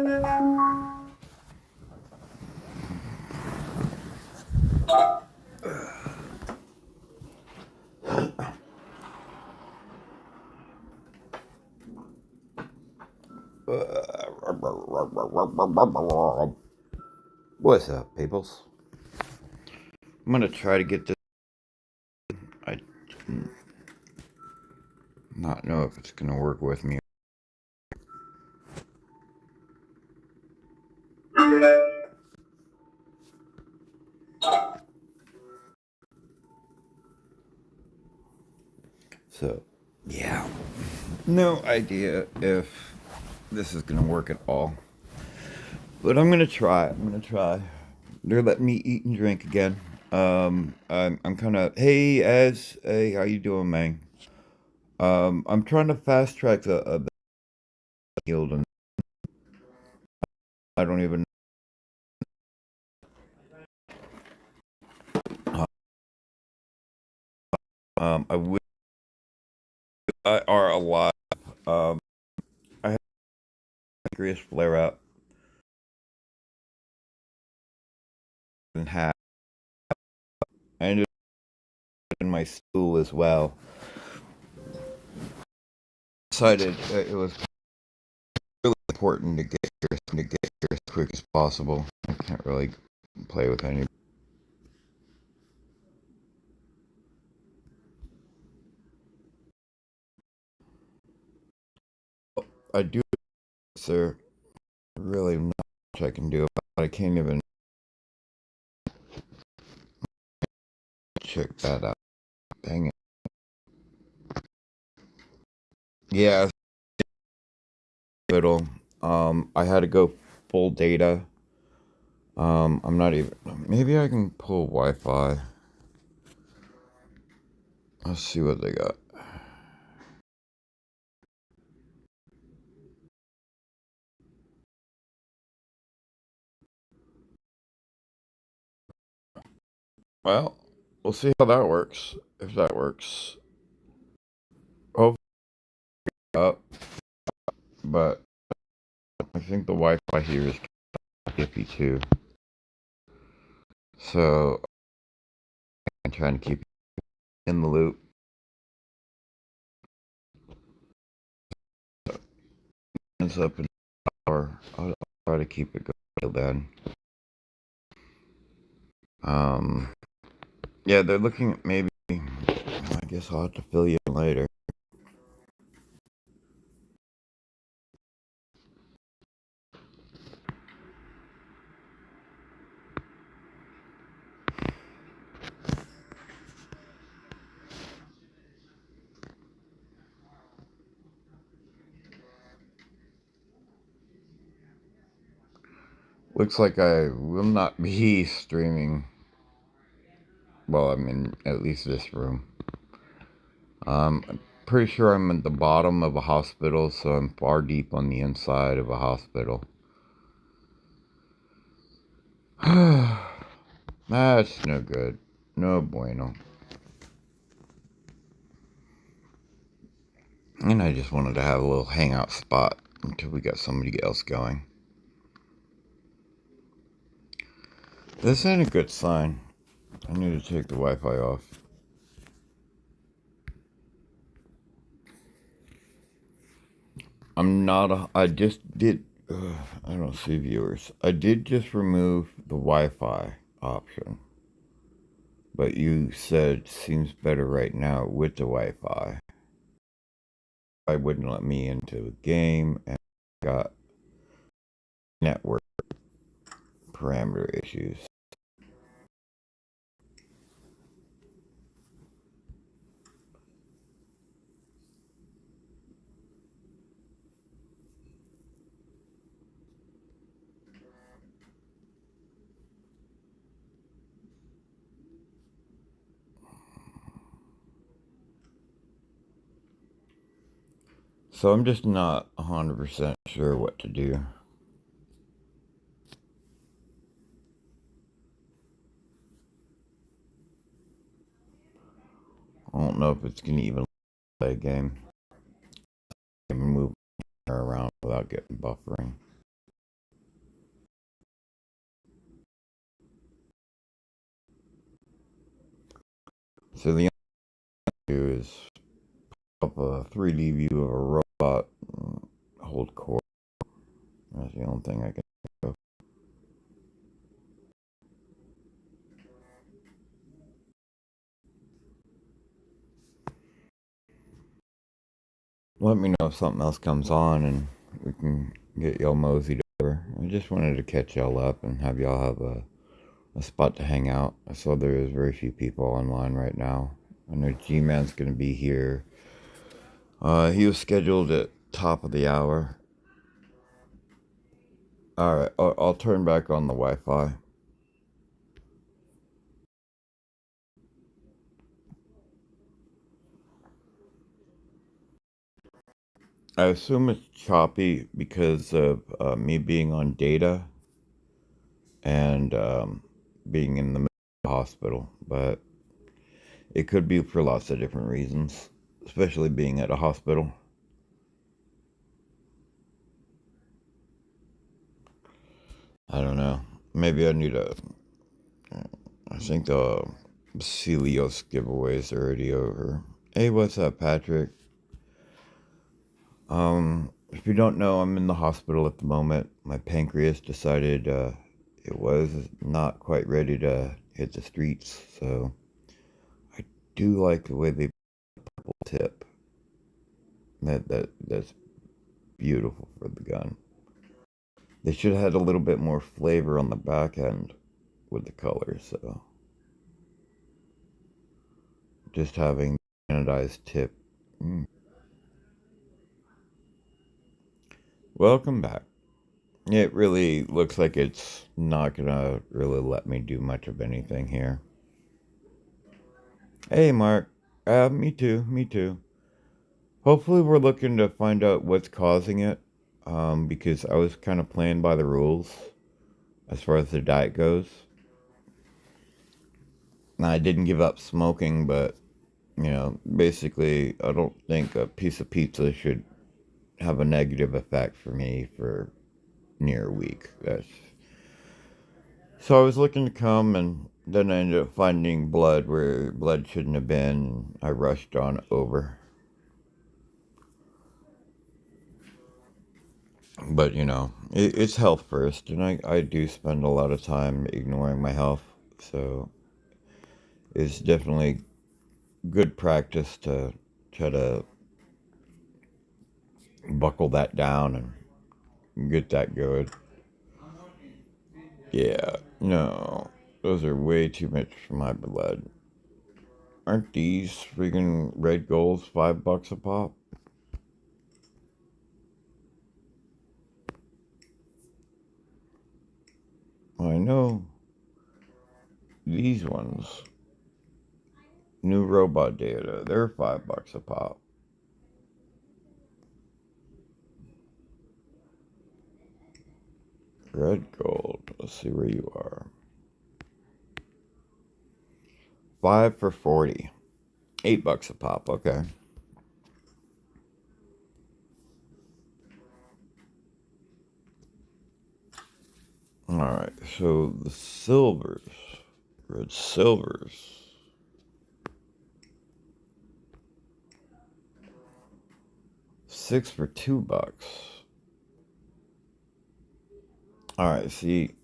What's up, peoples? I'm gonna try to get this. I do not know if it's gonna work with me. So, yeah, no idea if this is gonna work at all. But I'm gonna try. They're letting me eat and drink again. I'm kind of, hey, Ez, hey, how you doing, man? I'm trying to fast track the yield, and I don't even. I would. I are alive. I had a pancreas flare up and had. I ended up in my stool as well. Decided it was really important to get here as quick as possible. I can't really play with any. I do, sir. Really not much I can do. I can't even check that out. Dang it. Yeah, hospital. I had to go full data. I'm not even. Maybe I can pull Wi-Fi. Let's see what they got. Well, we'll see how that works. If that works. Hopefully up. But I think the Wi-Fi here is iffy too. So I'm trying to keep in the loop. It's up in an hour. I'll try to keep it going till then. Yeah, they're looking at maybe. I guess I'll have to fill you in later. Looks like I will not be streaming. Well, I'm in at least this room. I'm pretty sure I'm at the bottom of a hospital, so I'm far deep on the inside of a hospital. That's no good. No bueno. And I just wanted to have a little hangout spot until we got somebody else going. This ain't a good sign. I need to take the Wi-Fi off. I just did. I don't see viewers. I did just remove the Wi-Fi option. But you said seems better right now with the Wi-Fi. I wouldn't let me into the game and got network parameter issues. So I'm just not 100% sure what to do. I don't know if it's gonna even play a game. I can move around without getting buffering. So the only thing to do is up a 3D view of a robot and hold core. That's the only thing I can think of. Let me know if something else comes on and we can get y'all moseyed over. I just wanted to catch y'all up and have y'all have a spot to hang out. I saw there is very few people online right now. I know G-Man's going to be here. He was scheduled at top of the hour. Alright, I'll turn back on the Wi-Fi. I assume it's choppy because of me being on data and being in the middle of the hospital, but it could be for lots of different reasons, especially being at a hospital. I don't know. Maybe I need a. I think the Celios giveaway is already over. Hey, what's up, Patrick? If you don't know, I'm in the hospital at the moment. My pancreas decided it was not quite ready to hit the streets, so I do like the way they purple tip. That's beautiful for the gun. They should have had a little bit more flavor on the back end with the color, so just having anodized tip. Welcome back. It really looks like it's not gonna really let me do much of anything here. Hey, Mark. Me too. Me too. Hopefully, we're looking to find out what's causing it. Because I was kind of playing by the rules as far as the diet goes. Now, I didn't give up smoking, but basically, I don't think a piece of pizza should have a negative effect for me for near a week. That's so I was looking to come, and then I ended up finding blood where blood shouldn't have been. I rushed on over. But, it's health first, and I do spend a lot of time ignoring my health. So it's definitely good practice to try to buckle that down and get that good. Yeah, no, those are way too much for my blood. Aren't these freaking red golds $5 a pop? I know these ones, new robot data, they're $5 a pop. Red gold, let's see where you are. 5 for 40. $8 a pop, okay. Alright, so the silvers, red silvers. 6 for $2. Alright, see.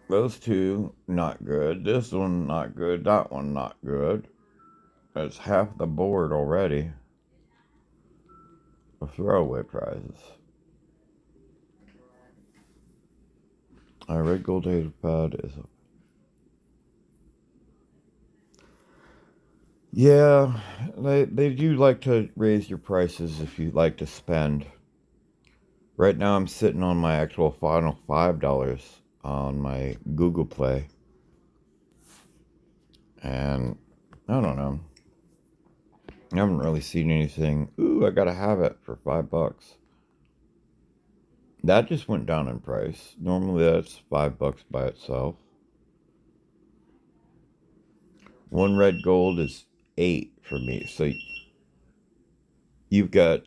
Those two, not good. This one, not good. That one, not good. That's half the board already. The throwaway prizes. Our red gold data pad is. Yeah, they do like to raise your prices if you like to spend. Right now, I'm sitting on my actual final $5 on my Google Play. And I don't know. I haven't really seen anything. Ooh, I gotta have it for $5. That just went down in price. Normally that's $5 by itself. One red gold is 8 for me. So you've got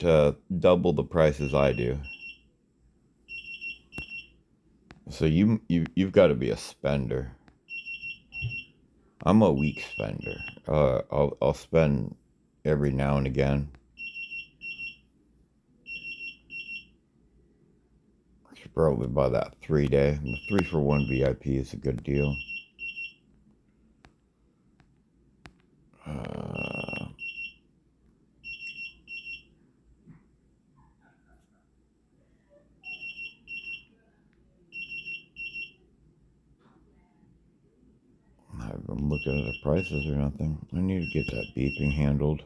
double the price as I do. So you've got to be a spender. I'm a weak spender. I'll spend every now and again. I should probably buy that 3-day. The 3-for-1 VIP is a good deal. I'm looking at the prices or nothing. I need to get that beeping handled.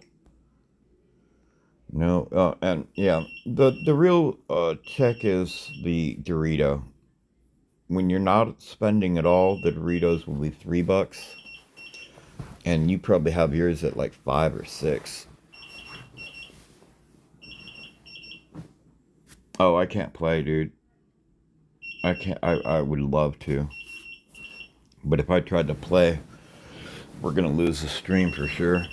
No, and yeah, the real check is the Dorito. When you're not spending at all, the Doritos will be $3, and you probably have yours at like 5 or 6. Oh, I can't play, dude. I can't. I would love to, but if I tried to play, we're gonna lose the stream for sure.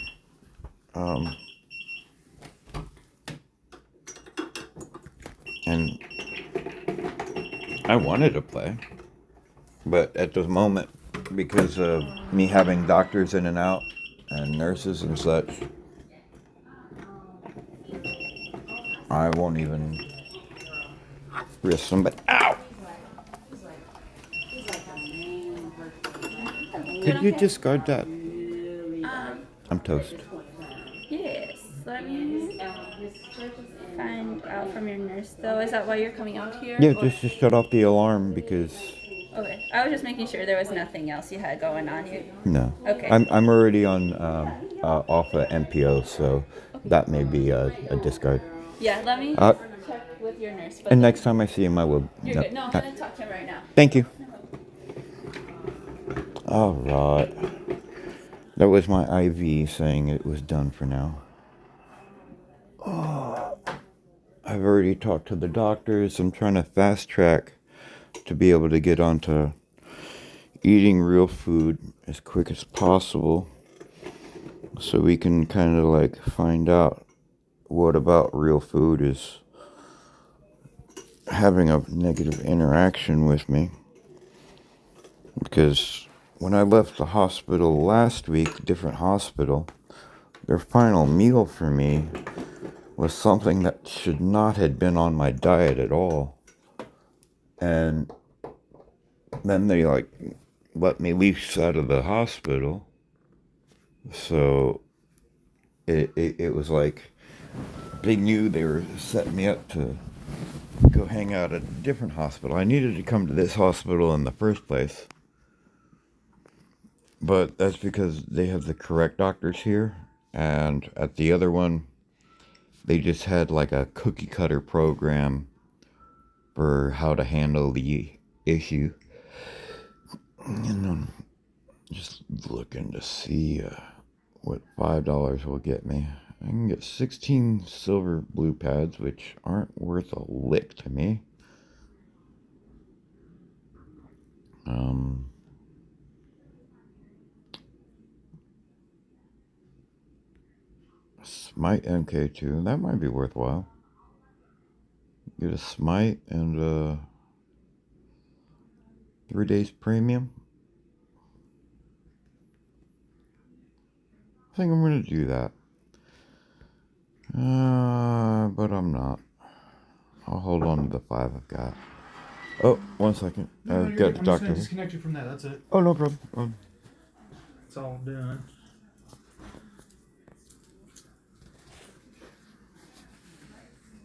And I wanted to play, but at the moment, because of me having doctors in and out and nurses and such, I won't even risk somebody. Ow! Could you discard that? I'm toast. Yes. Let me find out from your nurse, though. Is that why you're coming out here? Yeah, just to shut off the alarm because. Okay. I was just making sure there was nothing else you had going on here. No. Okay. I'm already on off of MPO, so that may be a discard. Yeah, let me check with your nurse. But And next time I see him, I will. You're good. No, I'm going to talk to him right now. Thank you. All right. That was my IV saying it was done for now. Oh, I've already talked to the doctors. I'm trying to fast track to be able to get onto eating real food as quick as possible so we can kind of like find out what about real food is having a negative interaction with me. Because when I left the hospital last week, different hospital, their final meal for me was something that should not have been on my diet at all. And then they like let me leave out of the hospital. So it was like they knew they were setting me up to go hang out at a different hospital. I needed to come to this hospital in the first place. But that's because they have the correct doctors here. And at the other one, they just had like a cookie cutter program for how to handle the issue. And I'm just looking to see what $5 will get me. I can get 16 silver blue pads, which aren't worth a lick to me. Smite MK2, that might be worthwhile. Get a Smite and 3 days premium. I think I'm gonna do that. But I'm not. I'll hold on to the 5 I've got. Oh, 1 second. No, I've got the I'm just doctor. gonna disconnect you from that. That's it. Oh, no problem. It's all done.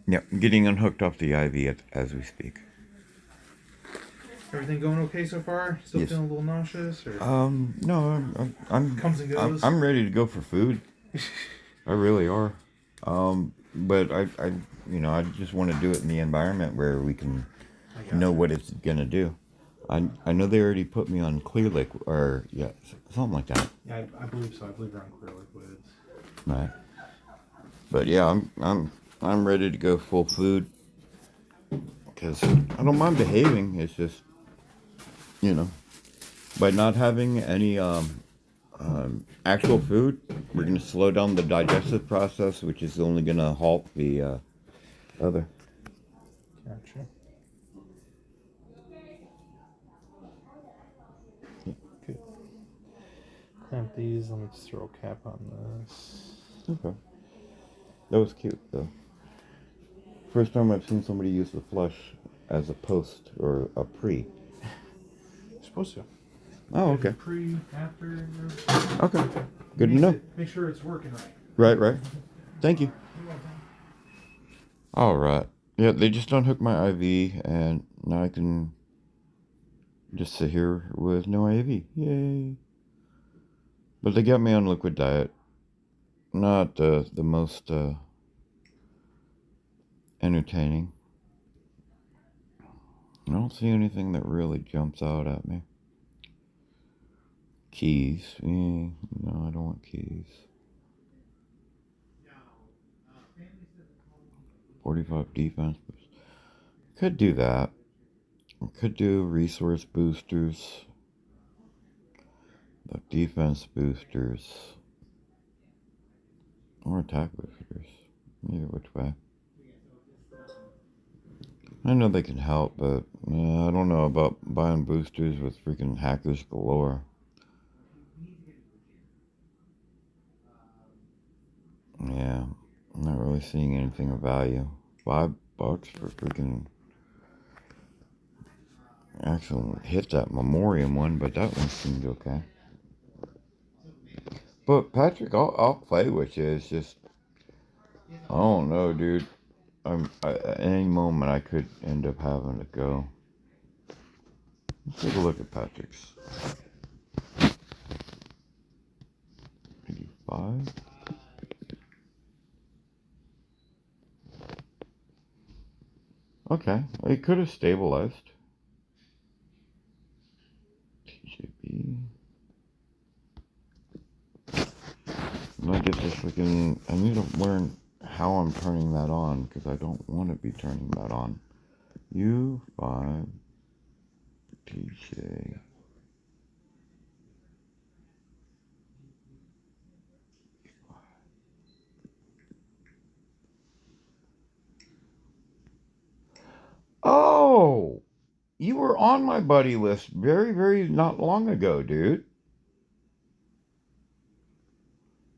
Yeah, getting unhooked off the IV as we speak. Everything going okay so far? Still Yes. feeling a little nauseous? Or? No, I'm Comes and goes. I'm ready to go for food. I really are. But I just want to do it in the environment where we can know what it's gonna do. I know they already put me on clear liquid or something like that. Yeah, I believe so. I believe we're on clear liquids. Right. But yeah, I'm ready to go full food because I don't mind behaving. It's just by not having any actual food, we're gonna slow down the digestive process, which is only gonna halt the other. Gotcha. clamp these. Let me just throw a cap on this. Okay. That was cute, though. First time I've seen somebody use the flush as a post or a pre. You're supposed to. Oh, okay. Pre, after. Okay. Good to know. Make sure it's working right. Right, right. Thank you. All right. Yeah, they just unhooked my IV, and now I can just sit here with no IV. Yay. But they got me on liquid diet. Not the most entertaining. I don't see anything that really jumps out at me. Keys. No, I don't want keys. 45 defense boost. Could do that. Could do resource boosters. The defense boosters. Or attack boosters. Either which way. I know they can help, but I don't know about buying boosters with freaking hackers galore. Yeah, I'm not really seeing anything of value. $5 for freaking... Actually hit that Memoriam one, but that one seemed okay. But Patrick, I'll play with you. It's just, I don't know, dude. At any moment I could end up having to go. Let's take a look at Patrick's. 85. Okay, it could have stabilized. TJB. I get this freaking. I need to learn how I'm turning that on because I don't want to be turning that on. U5 TJ. Oh, you were on my buddy list very, very not long ago, dude.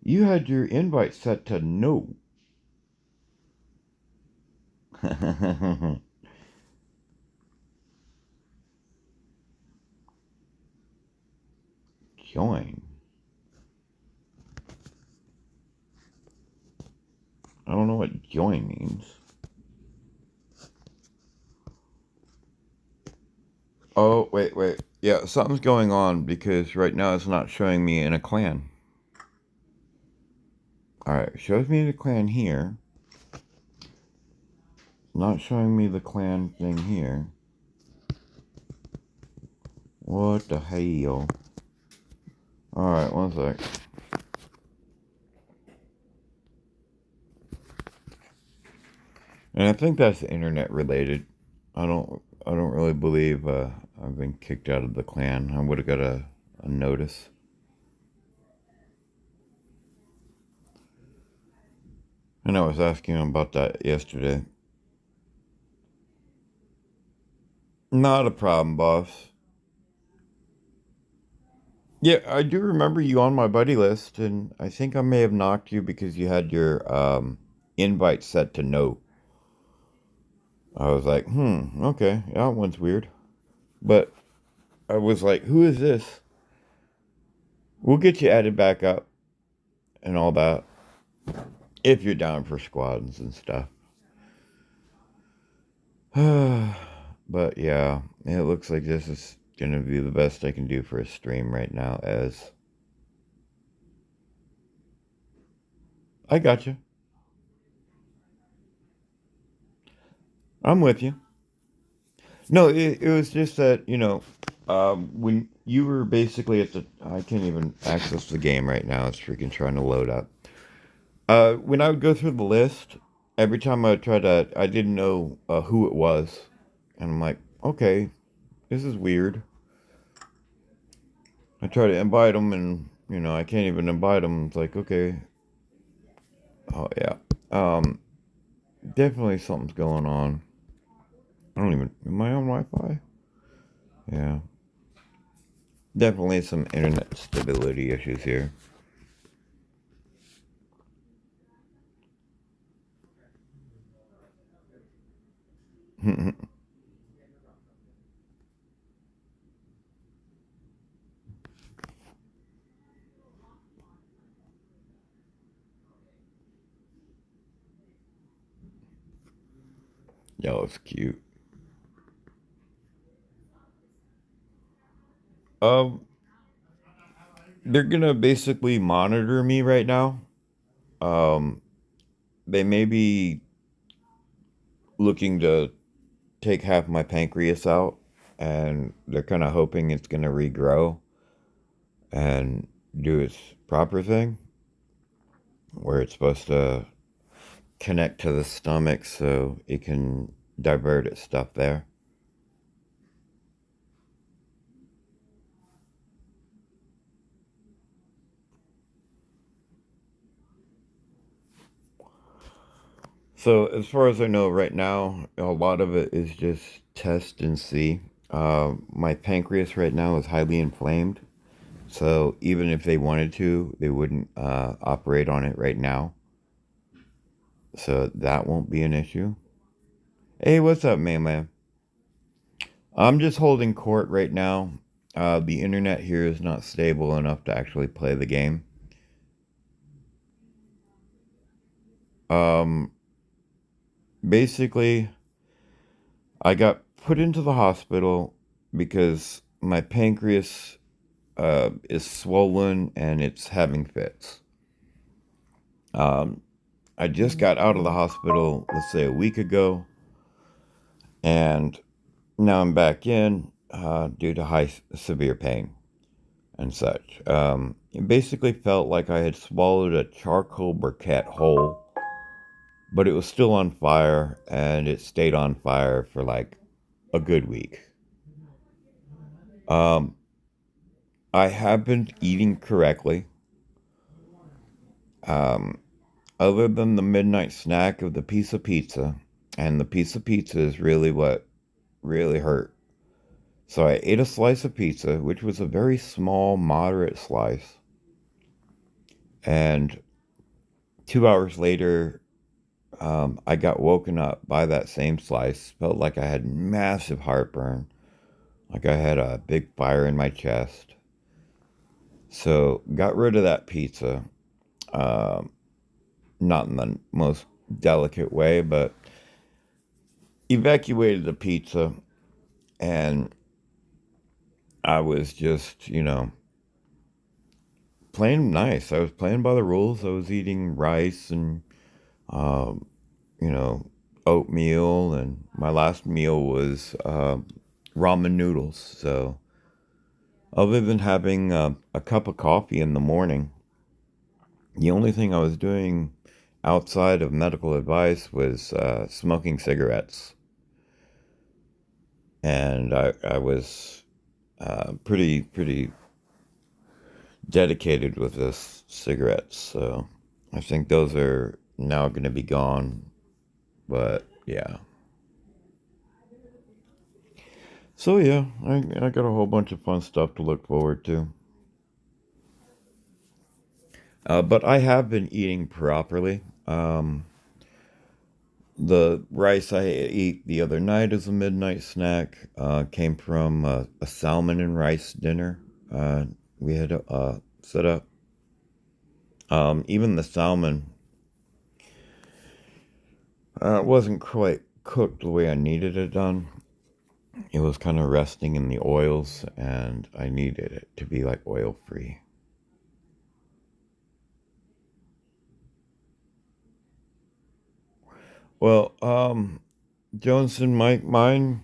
You had your invite set to no. Join. I don't know what join means. Oh, wait. Yeah, something's going on because right now it's not showing me in a clan. Alright, shows me the clan here. Not showing me the clan thing here. What the hell? Alright, one sec. And I think that's internet related. I don't really believe I've been kicked out of the clan. I would have got a notice. And I was asking him about that yesterday. Not a problem, boss. Yeah, I do remember you on my buddy list, and I think I may have knocked you because you had your invite set to no. I was like, okay, that one's weird. But I was like, who is this? We'll get you added back up and all that. If you're down for squads and stuff. But yeah, it looks like this is going to be the best I can do for a stream right now as... I got you. I'm with you. No, it was just that, when you were basically at the... I can't even access the game right now. It's freaking trying to load up. When I would go through the list, every time I would try to... I didn't know who it was. And I'm like, okay, this is weird. I try to invite them and, I can't even invite them. It's like, okay. Oh, yeah. Definitely something's going on. I don't even... Am I on Wi-Fi? Yeah. Definitely some internet stability issues here. Y'all, it's cute. Um, they're gonna basically monitor me right now. Um, they may be looking to take half my pancreas out, and they're kind of hoping it's gonna regrow and do its proper thing, where it's supposed to connect to the stomach so it can divert its stuff there. So, as far as I know right now, a lot of it is just test and see. My pancreas right now is highly inflamed. So, even if they wanted to, they wouldn't operate on it right now. So, that won't be an issue. Hey, what's up, man? I'm just holding court right now. The internet here is not stable enough to actually play the game. Um, Basically, I got put into the hospital because my pancreas is swollen and it's having fits. Um, I just got out of the hospital, let's say a week ago, and now I'm back in due to severe pain and such. It basically felt like I had swallowed a charcoal briquette whole, but it was still on fire, and it stayed on fire for like a good week. Um, I have been eating correctly. Um, Other than the midnight snack of the piece of pizza, and the piece of pizza is really what really hurt. So I ate a slice of pizza, which was a very small, moderate slice, and 2 hours later, I got woken up by that same slice. Felt like I had massive heartburn, like I had a big fire in my chest. So got rid of that pizza. Um, Not in the most delicate way, but evacuated the pizza, and I was just, playing nice. I was playing by the rules. I was eating rice and, um, you know, oatmeal, and my last meal was ramen noodles. So, other than having a cup of coffee in the morning, the only thing I was doing outside of medical advice was smoking cigarettes. And I was pretty dedicated with this cigarettes. So I think those are now going to be gone. But yeah. So yeah, I got a whole bunch of fun stuff to look forward to. But I have been eating properly. The rice I ate the other night as a midnight snack came from a salmon and rice dinner we had set up. Even the salmon wasn't quite cooked the way I needed it done. It was kind of resting in the oils, and I needed it to be like oil free. Well, Johnson, mine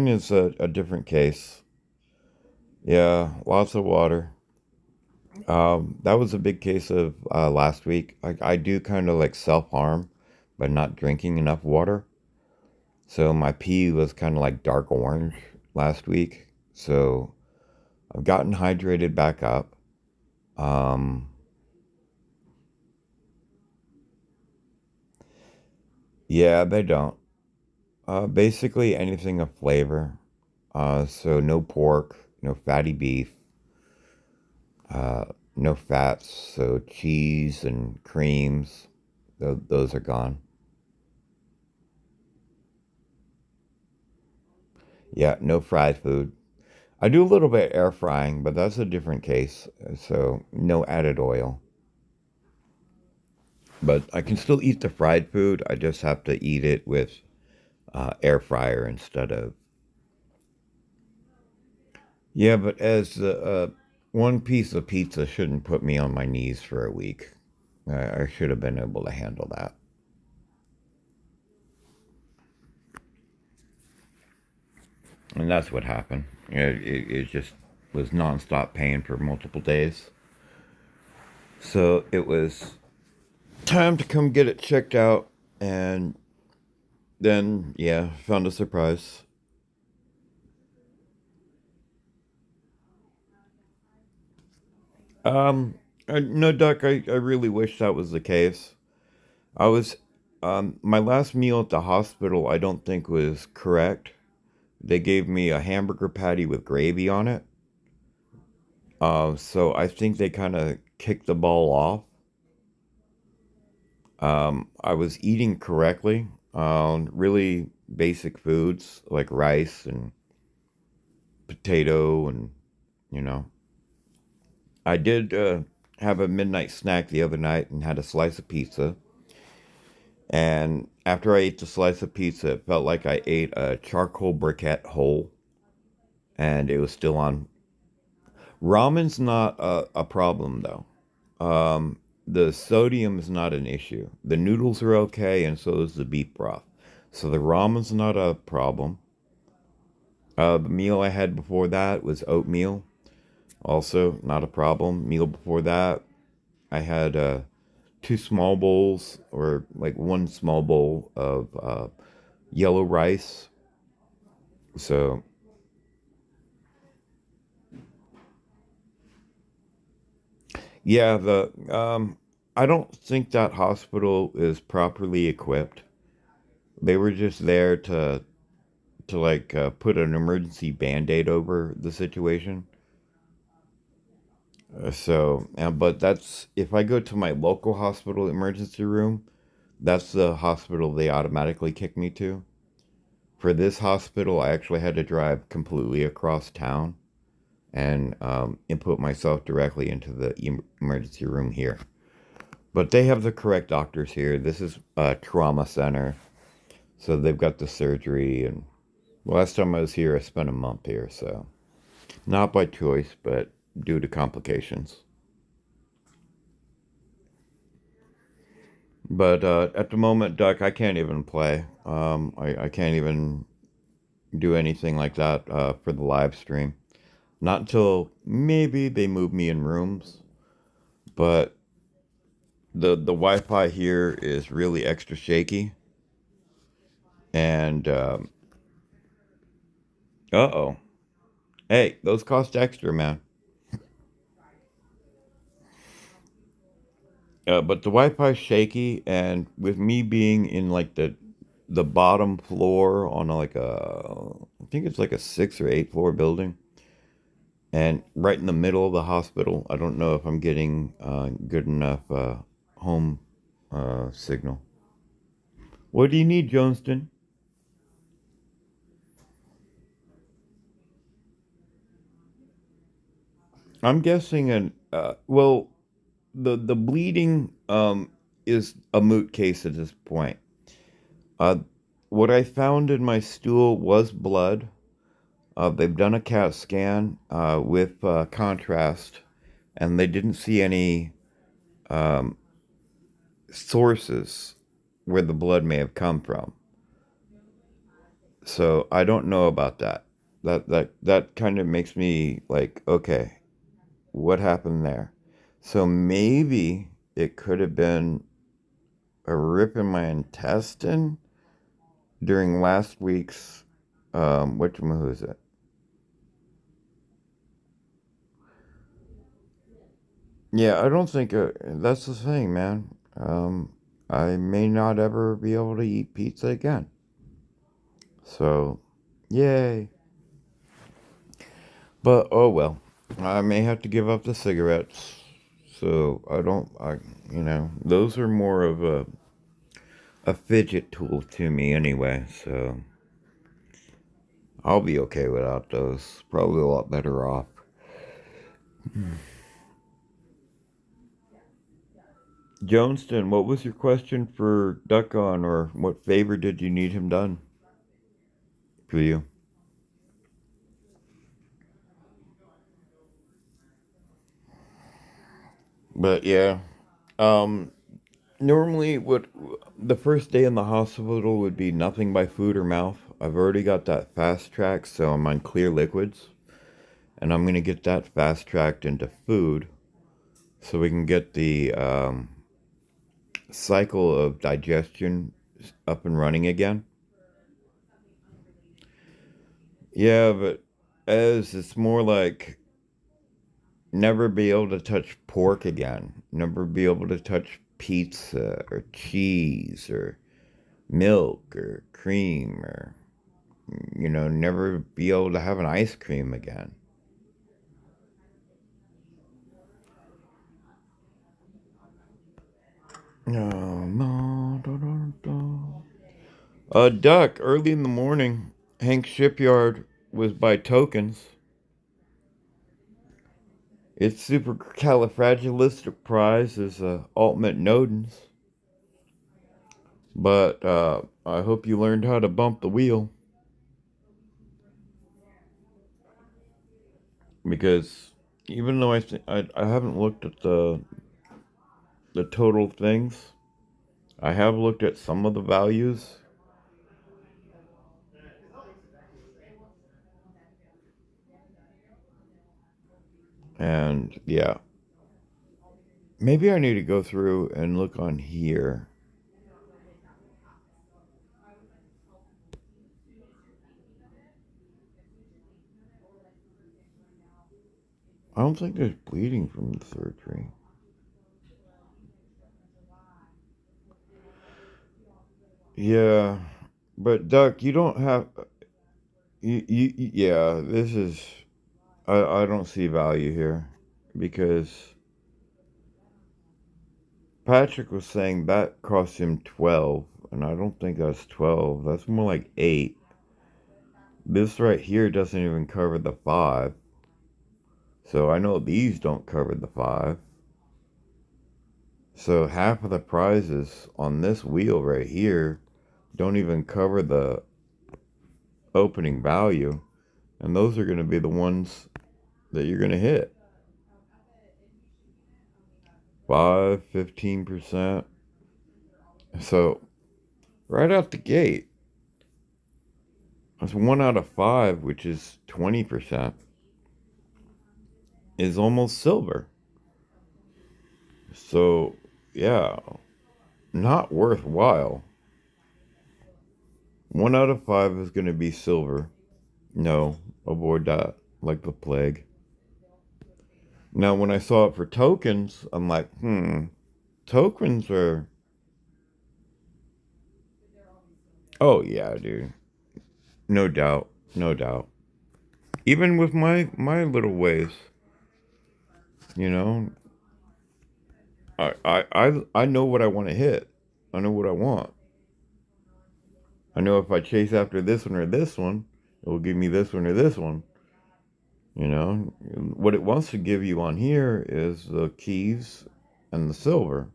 is a different case. Yeah, lots of water. That was a big case of last week. I do kind of like self harm by not drinking enough water. So my pee was kind of like dark orange last week. So I've gotten hydrated back up. Um, yeah, they don't. Basically anything of flavor. So no pork, no fatty beef, no fats, so cheese and creams, those are gone. Yeah, no fried food. I do a little bit air frying, but that's a different case. So no added oil. But I can still eat the fried food. I just have to eat it with air fryer instead of. Yeah, but as one piece of pizza shouldn't put me on my knees for a week. I should have been able to handle that. And that's what happened. It just was nonstop pain for multiple days. So it was time to come get it checked out. And then, yeah, found a surprise. Um, no, Doc, I really wish that was the case. I was, my last meal at the hospital, I don't think was correct. They gave me a hamburger patty with gravy on it. So I think they kind of kicked the ball off. I was eating correctly, really basic foods like rice and potato, and you know, I did have a midnight snack the other night and had a slice of pizza. And after I ate the slice of pizza, it felt like I ate a charcoal briquette whole, and it was still on. Ramen's not a problem though. The sodium is not an issue. The noodles are okay, and so is the beef broth. So the ramen's not a problem. The meal I had before that was oatmeal, also not a problem. Meal before that, I had two small bowls, or like one small bowl of yellow rice. So yeah, the I don't think that hospital is properly equipped. They were just there to like put an emergency band-aid over the situation. But that's if I go to my local hospital emergency room, that's the hospital they automatically kick me to. For this hospital, I actually had to drive completely across town and input myself directly into the emergency room here. But they have the correct doctors here. This is a trauma center, so they've got the surgery. And last time I was here, I spent a month here, so not by choice, but due to complications. But at the moment, Duck, I can't even play. I can't even do anything like that for the live stream. Not until maybe they move me in rooms. But the Wi-Fi here is really extra shaky. And uh-oh. Hey, those cost extra, man. But the Wi-Fi's shaky, and with me being in like the bottom floor on like I think it's like a 6 or 8 floor building, and right in the middle of the hospital, I don't know if I'm getting good enough home signal. What do you need, Johnston? I'm guessing well, the bleeding is a moot case at this point. Uh, what I found in my stool was blood. They've done a CAT scan with contrast, and they didn't see any um, sources where the blood may have come from. So I don't know about that. That kind of makes me like, okay, what happened there? So maybe it could have been a rip in my intestine during last week's which who is it? Yeah, I don't think that's the thing, man. I may not ever be able to eat pizza again. So, yay. But oh well, I may have to give up the cigarettes. So those are more of a fidget tool to me anyway. So I'll be okay without those. Probably a lot better off. Joneston, what was your question for Duck on, or what favor did you need him done for you? But yeah, um, normally what the first day in the hospital would be nothing by food or mouth. I've already got that fast track, so I'm on clear liquids, and I'm gonna get that fast tracked into food, so we can get the cycle of digestion up and running again. Yeah, but as it's more like never be able to touch pork again, never be able to touch pizza or cheese or milk or cream or, never be able to have an ice cream again. No, no, no, no, no. Duck, early in the morning, Hank's shipyard was by tokens. Its supercalifragilistic is ultimate nodens. But I hope you learned how to bump the wheel. Because even though I haven't looked at the total things, I have looked at some of the values. And yeah, maybe I need to go through and look on here. I don't think there's bleeding from the surgery. Yeah, but Duck, you don't have yeah, this is I don't see value here because Patrick was saying that cost him 12, and I don't think that's 12. That's more like 8. This right here doesn't even cover the 5. So I know these don't cover the 5. So half of the prizes on this wheel right here don't even cover the opening value. And those are going to be the ones that you're going to hit. 5, 15%. So right out the gate, that's 1 out of 5, which is 20%, is almost silver. So yeah, not worthwhile. 1 out of 5 is going to be silver. No, avoid that like the plague. Now, when I saw it for tokens, I'm like, tokens are. Oh yeah, dude. No doubt, no doubt. Even with my little ways, you know, I know what I want to hit. I know what I want. I know if I chase after this one or this one, it will give me this one or this one. You know, what it wants to give you on here is the keys and the silver.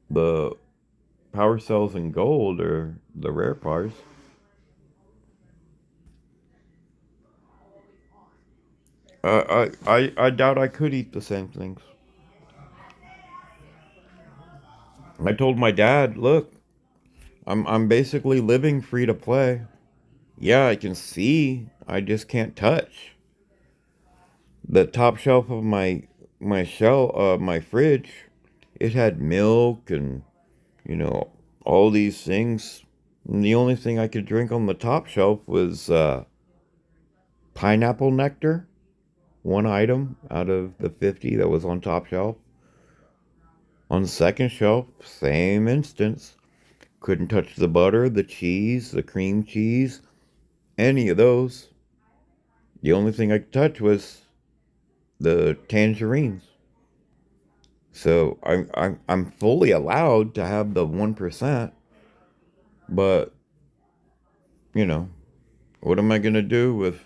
The power cells and gold are the rare parts. I doubt I could eat the same things. I told my dad, look, I'm basically living free to play. Yeah, I can see, I just can't touch. The top shelf of my fridge, it had milk and all these things. And the only thing I could drink on the top shelf was pineapple nectar, one item out of the 50 that was on top shelf. On the second shelf, same instance. Couldn't touch the butter, the cheese, the cream cheese, any of those. The only thing I could touch was the tangerines. So I'm fully allowed to have the 1%, but you know, what am I gonna do with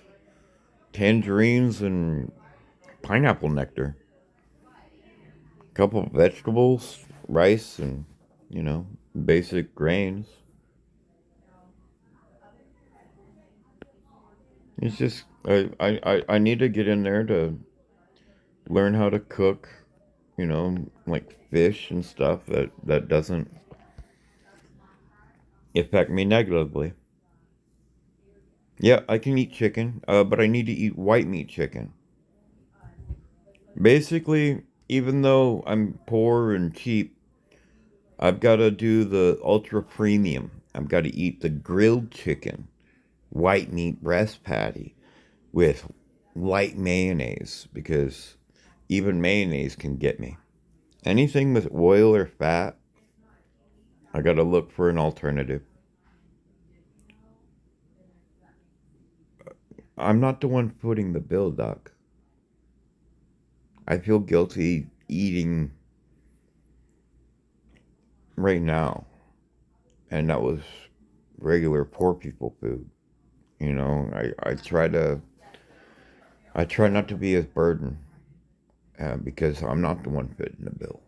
tangerines and pineapple nectar? A couple of vegetables, rice, and basic grains. It's just I need to get in there to learn how to cook, like fish and stuff that doesn't affect me negatively. Yeah, I can eat chicken, but I need to eat white meat chicken. Basically, even though I'm poor and cheap, I've got to do the ultra premium. I've got to eat the grilled chicken, white meat breast patty with light mayonnaise because even mayonnaise can get me. Anything with oil or fat, I got to look for an alternative. I'm not the one footing the bill, Doc. I feel guilty eating right now, and that was regular poor people food. I try not to be a burden because I'm not the one fitting the bill.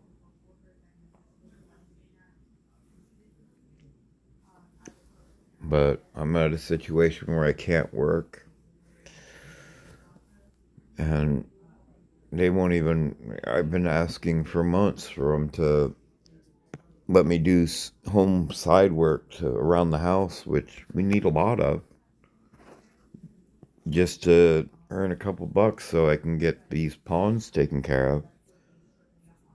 But I'm at a situation where I can't work, and they won't even. I've been asking for months for them to let me do home side work around the house, which we need a lot of, just to earn a couple bucks so I can get these pawns taken care of.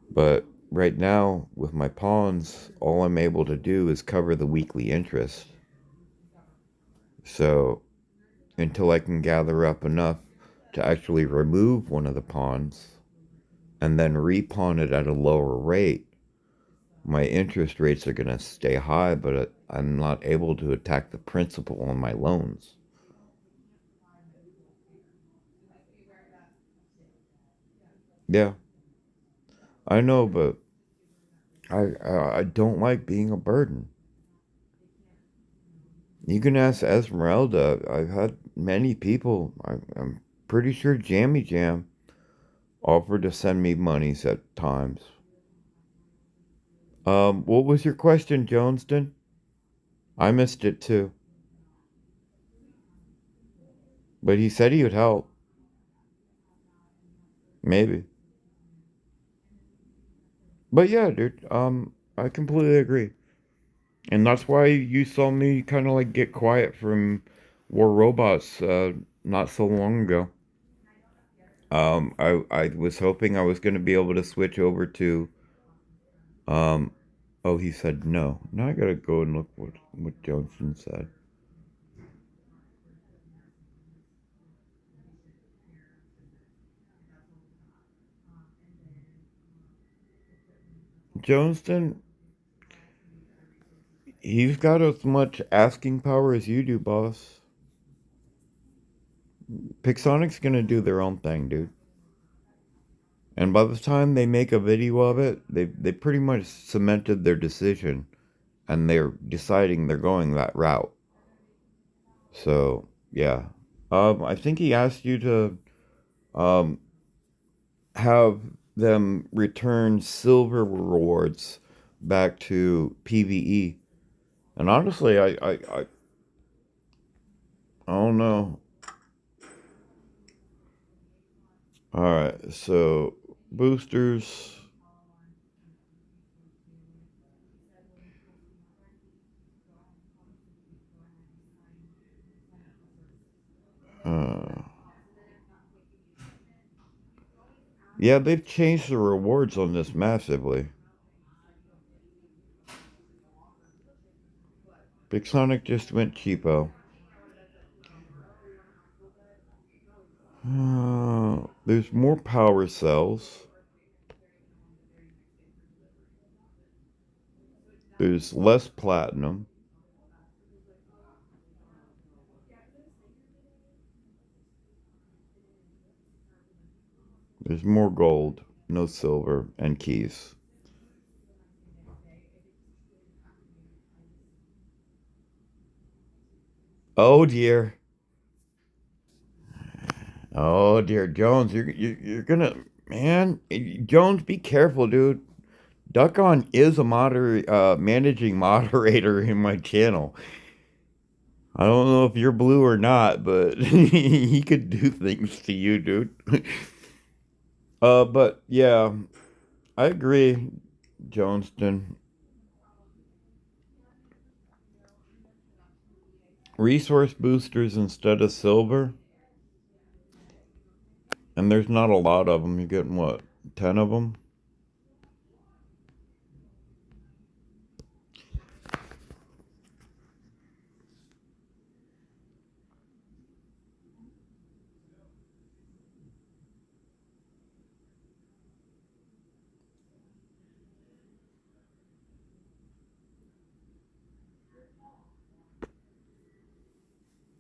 But right now, with my pawns, all I'm able to do is cover the weekly interest. So until I can gather up enough to actually remove one of the pawns and then repawn it at a lower rate, my interest rates are going to stay high, but I'm not able to attack the principal on my loans. Yeah, I know, but I don't like being a burden. You can ask Esmeralda. I've had many people. I'm pretty sure Jammy Jam offered to send me monies at times. What was your question, Joneston? I missed it too. But he said he would help. Maybe. But yeah, dude, I completely agree. And that's why you saw me kind of like get quiet from War Robots not so long ago. I was hoping I was going to be able to switch over to um oh, he said no. Now I got to go and look what Johnson said. Johnston, he's got as much asking power as you do, boss. Pixonic's going to do their own thing, dude. And by the time they make a video of it, they pretty much cemented their decision and they're deciding they're going that route. So, yeah. I think he asked you to um, have them return silver rewards back to PvE. And honestly, I don't know. Alright, so boosters. Uh, yeah, they've changed the rewards on this massively. Big Sonic just went cheapo. There's more power cells. There's less platinum. There's more gold, no silver, and keys. Oh dear. Oh dear, Jones, you're gonna, man, Jones, be careful, dude. Duck is a managing moderator in my channel. I don't know if you're blue or not, but he could do things to you, dude. But yeah, I agree, Johnston. Resource boosters instead of silver, and there's not a lot of them. You're getting what, 10 of them?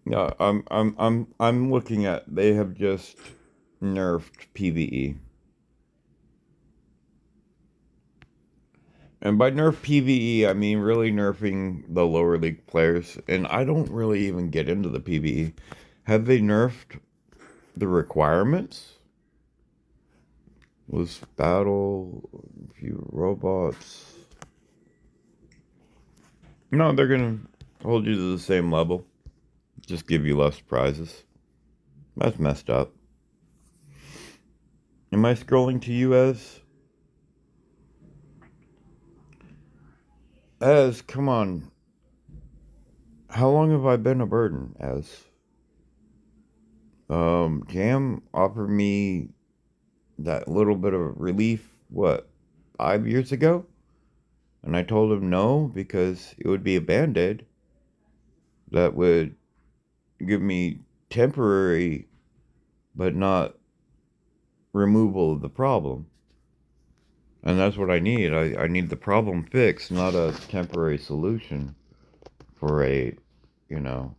Yeah, I'm looking at, they have just nerfed PvE. And by nerf PvE, I mean really nerfing the lower league players. And I don't really even get into the PvE. Have they nerfed the requirements? Was battle, few robots? No, they're gonna hold you to the same level. Just give you less prizes. That's messed up. Am I scrolling to you, Ez? Ez, come on. How long have I been a burden, Ez? Jam offered me that little bit of relief, what, 5 years ago? And I told him no, because it would be a band-aid that would give me temporary, but not removal of the problem. And that's what I need. I need the problem fixed, not a temporary solution for a, you know,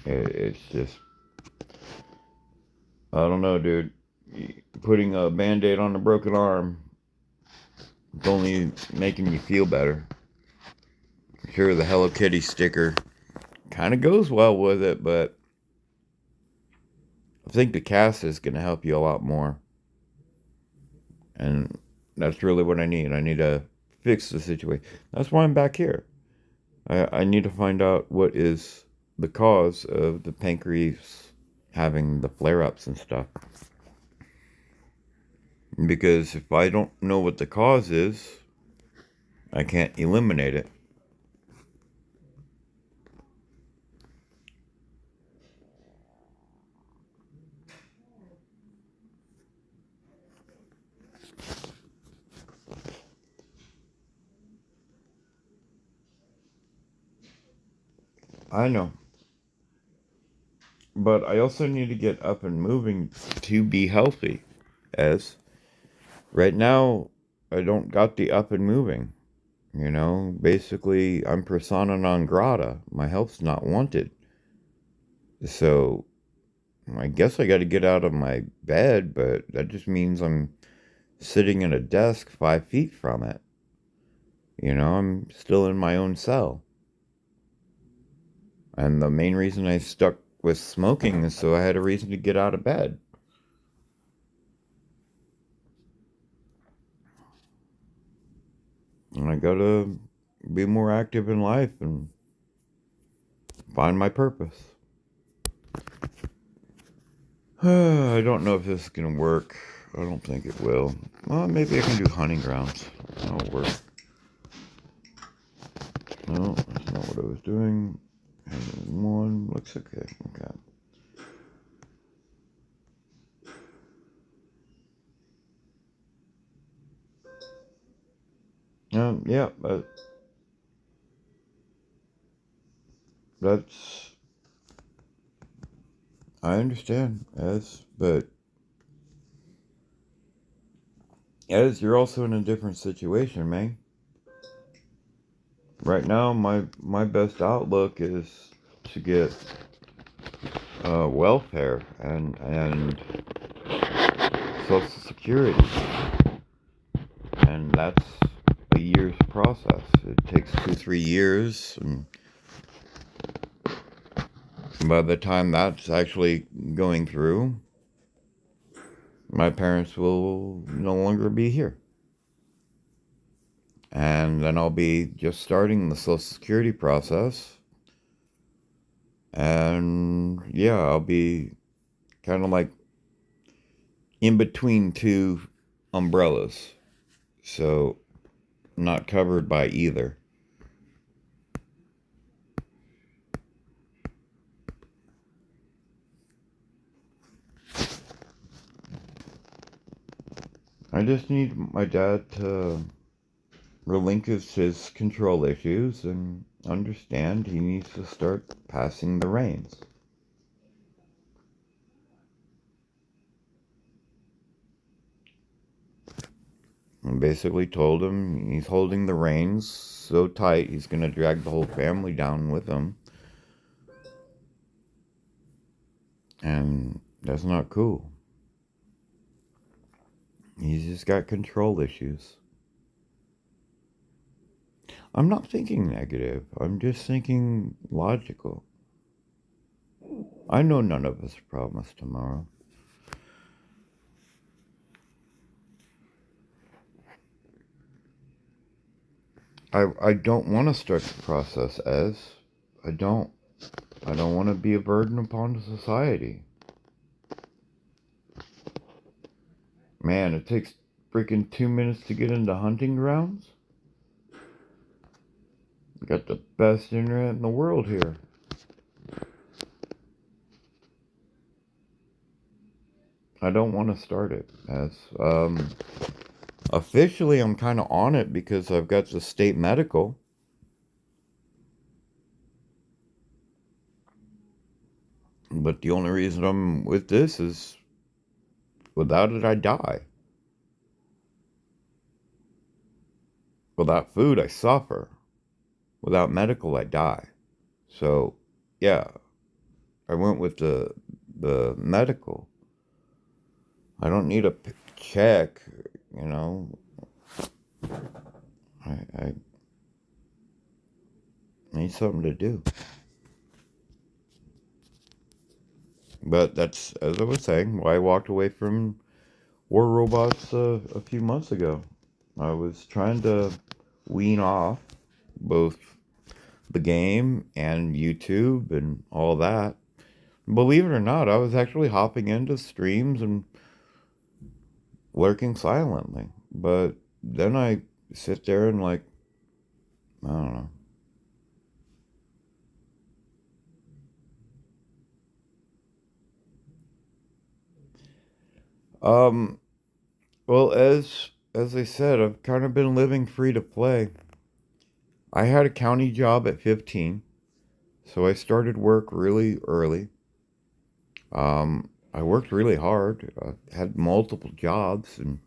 it's just, I don't know, dude. Putting a band-aid on a broken arm, it's only making you feel better. Sure, the Hello Kitty sticker kind of goes well with it, but I think the cast is going to help you a lot more. And that's really what I need. I need to fix the situation. That's why I'm back here. I need to find out what is the cause of the pancreas having the flare-ups and stuff. Because if I don't know what the cause is, I can't eliminate it. I know. But I also need to get up and moving to be healthy. As right now, I don't got the up and moving. You know, basically, I'm persona non grata. My health's not wanted. So, I guess I got to get out of my bed, but that just means I'm sitting at a desk 5 feet from it. You know, I'm still in my own cell. And the main reason I stuck with smoking is so I had a reason to get out of bed. And I gotta be more active in life and find my purpose. I don't know if this is gonna work. I don't think it will. Well, maybe I can do hunting grounds. That'll work. No, that's not what I was doing. And one looks okay. Okay. Yeah, but that's, I understand, but you're also in a different situation, man. Right now, my best outlook is to get welfare and Social Security. And that's a year's process. It takes 2-3 years, and by the time that's actually going through, my parents will no longer be here. And then I'll be just starting the Social Security process. And yeah, I'll be kind of like in between two umbrellas. So, not covered by either. I just need my dad to relinquish his control issues and understand he needs to start passing the reins. And basically told him he's holding the reins so tight he's going to drag the whole family down with him. And that's not cool. He's just got control issues. I'm not thinking negative. I'm just thinking logical. I know none of us promise tomorrow. I don't want to start the process as I don't. I don't want to be a burden upon society. Man, it takes freaking 2 minutes to get into hunting grounds. We got the best internet in the world here. I don't want to start it as officially I'm kind of on it because I've got the state medical. But the only reason I'm with this is without it I die. Without food I suffer. Without medical I die. So yeah, I went with the medical. I don't need a check, you know. I need something to do. But that's, as I was saying, why I walked away from War Robots a few months ago. I was trying to wean off both the game and YouTube and all that. Believe it or not, I was actually hopping into streams and lurking silently. But then I sit there and like, I don't know. Um, well, as I said, I've kind of been living free to play. I had a county job at 15, so I started work really early. I worked really hard, had multiple jobs, and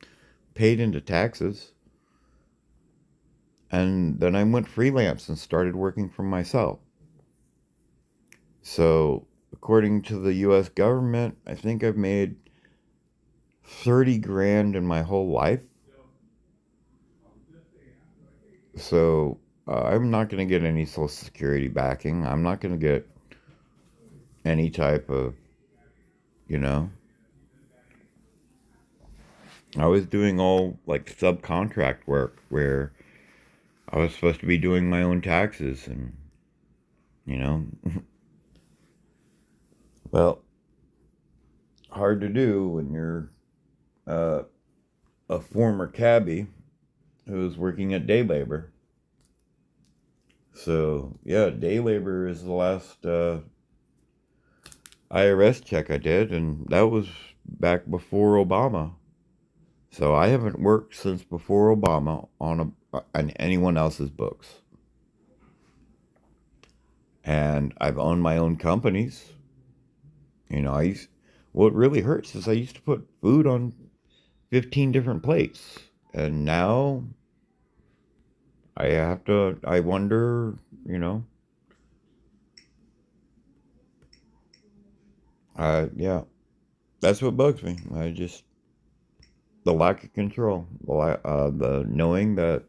paid into taxes. And then I went freelance and started working for myself. So, according to the US government, I think I've made 30 grand in my whole life. So, I'm not going to get any Social Security backing. I'm not going to get any type of, you know. I was doing all like subcontract work where I was supposed to be doing my own taxes and, you know, well, hard to do when you're uh, a former cabbie who's working at day labor. So, yeah, day labor is the last IRS check I did, and that was back before Obama. So I haven't worked since before Obama on anyone else's books. And I've owned my own companies. You know, what really hurts is I used to put food on 15 different plates. And now I wonder, you know, yeah, that's what bugs me. I just, the lack of control, the knowing that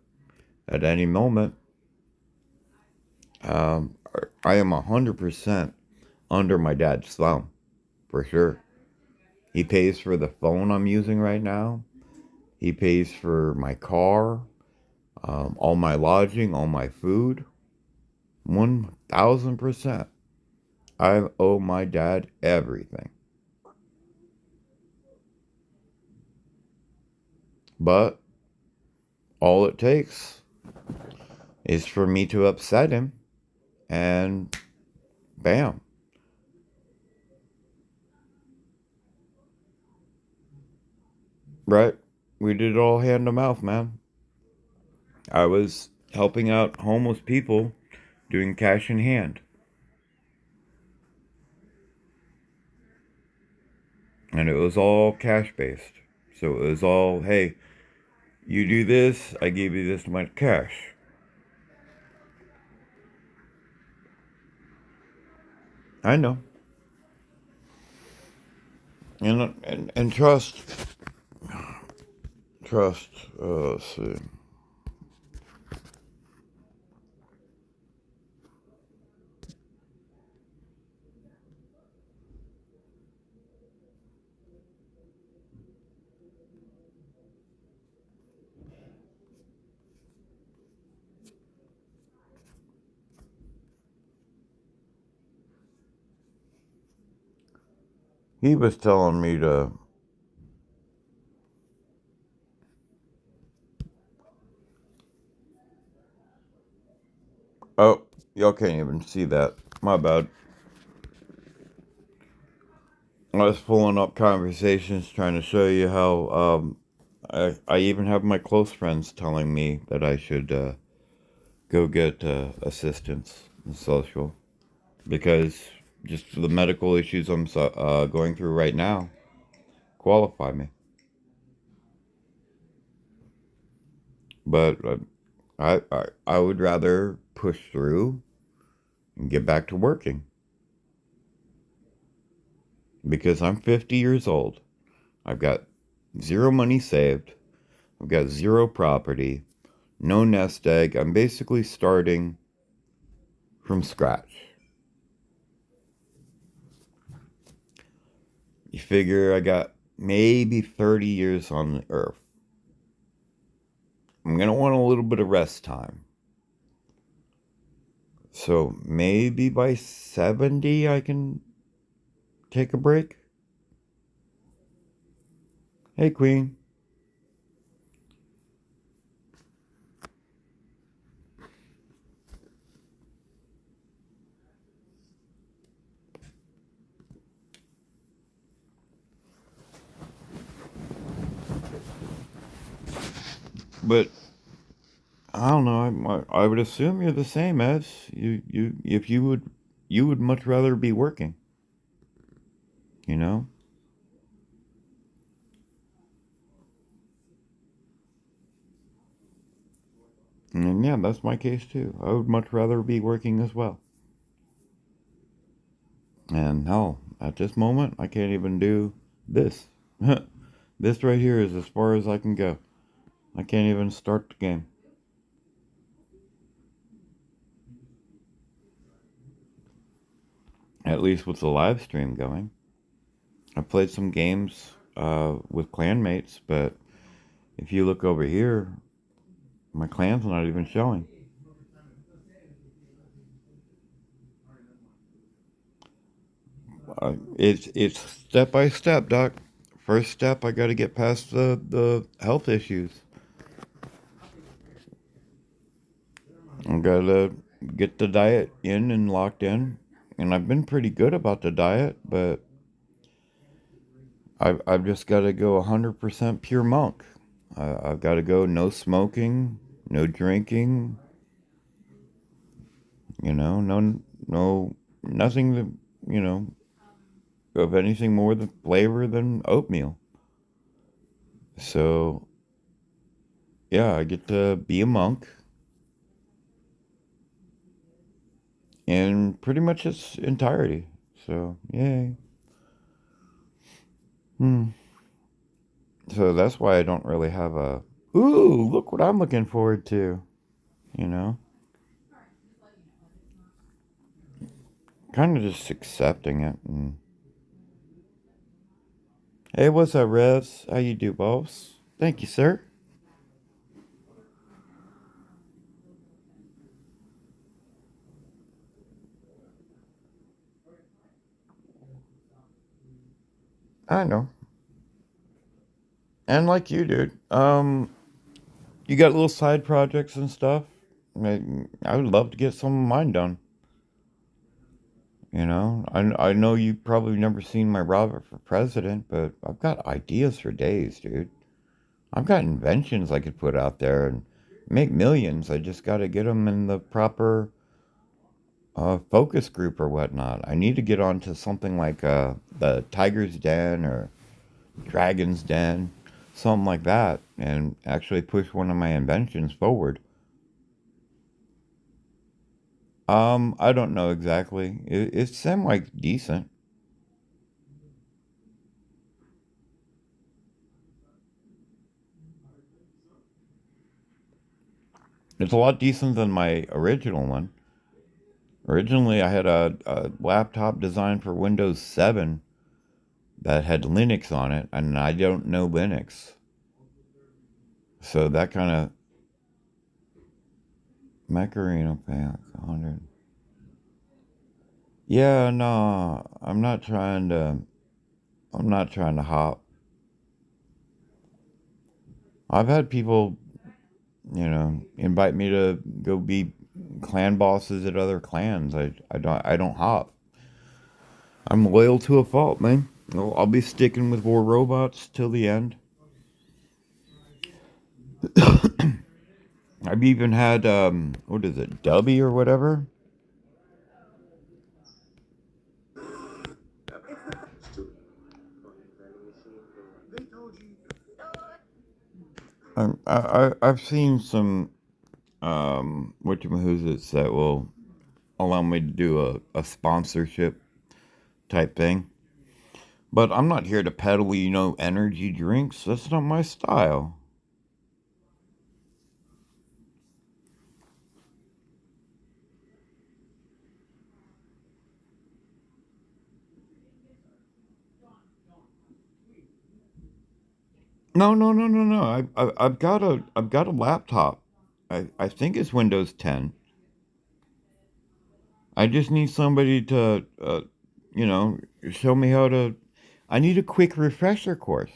at any moment, um, I am 100% under my dad's thumb, for sure. He pays for the phone I'm using right now. He pays for my car, all my lodging, all my food. 1000%. I owe my dad everything. But all it takes is for me to upset him, and bam. Right? We did it all hand to mouth, man. I was helping out homeless people doing cash in hand. And it was all cash based. So it was all, hey, you do this, I give you this much cash. I know. And trust, let's see. He was telling me to, oh, y'all can't even see that. My bad. I was pulling up conversations trying to show you how I even have my close friends telling me that I should go get assistance in social, because just the medical issues I'm going through right now qualify me. But I would rather push through and get back to working, because I'm 50 years old. I've got zero money saved. I've got zero property, no nest egg. I'm basically starting from scratch. You figure I got maybe 30 years on the earth. I'm going to want a little bit of rest time. So maybe by 70 I can take a break. Hey, Queen. But I don't know. I would assume you're the same as if you would much rather be working. You know. And yeah, that's my case too. I would much rather be working as well. And hell, at this moment, I can't even do this. This right here is as far as I can go. I can't even start the game. At least with the live stream going. I played some games with clanmates, but if you look over here, my clan's not even showing. It's step by step, Doc. First step, I got to get past the health issues. I got to get the diet in and locked in, and I've been pretty good about the diet, but I've just got to go 100% pure monk. I've got to go no smoking, no drinking, no, nothing that, you know, of anything more than flavor than oatmeal. So, yeah, I get to be a monk in pretty much its entirety. So, yay. Hmm. So that's why I don't really have a, ooh, look what I'm looking forward to, you know? Kind of just accepting it. And hey, what's up, Revs? How you do, boss? Thank you, sir. I know. And like you, dude. You got little side projects and stuff. I would love to get some of mine done. You know, I know you've probably never seen my Robert for President, but I've got ideas for days, dude. I've got inventions I could put out there and make millions. I just got to get them in the proper focus group or whatnot. I need to get onto something like the Tiger's Den or Dragon's Den, something like that, and actually push one of my inventions forward. I don't know exactly. It seemed like decent. It's a lot decent than my original one. Originally, I had a laptop designed for Windows 7 that had Linux on it, and I don't know Linux. So that kind of Macarena Pack 100. Yeah, no, I'm not trying to hop. I've had people, invite me to go be clan bosses at other clans. I don't hop. I'm loyal to a fault, man. I'll be sticking with War Robots till the end. I've even had what is it, Dubby or whatever. I've seen some whatchamahoots that will allow me to do a sponsorship type thing. But I'm not here to peddle, energy drinks. That's not my style. No, no, no, no, no. I've got a laptop. I think it's Windows 10. I just need somebody to, you know, show me how to. I need a quick refresher course.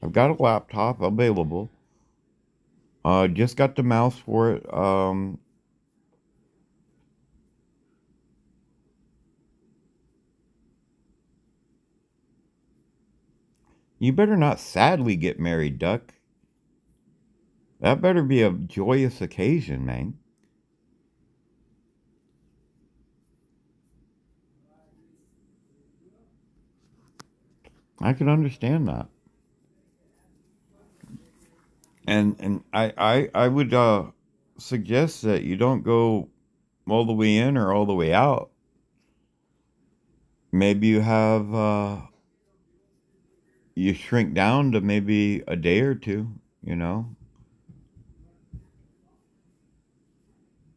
I've got a laptop available. Just got the mouse for it. You better not sadly get married, Duck. That better be a joyous occasion, man. I can understand that. And I would suggest that you don't go all the way in or all the way out. Maybe you shrink down to maybe a day or two, you know.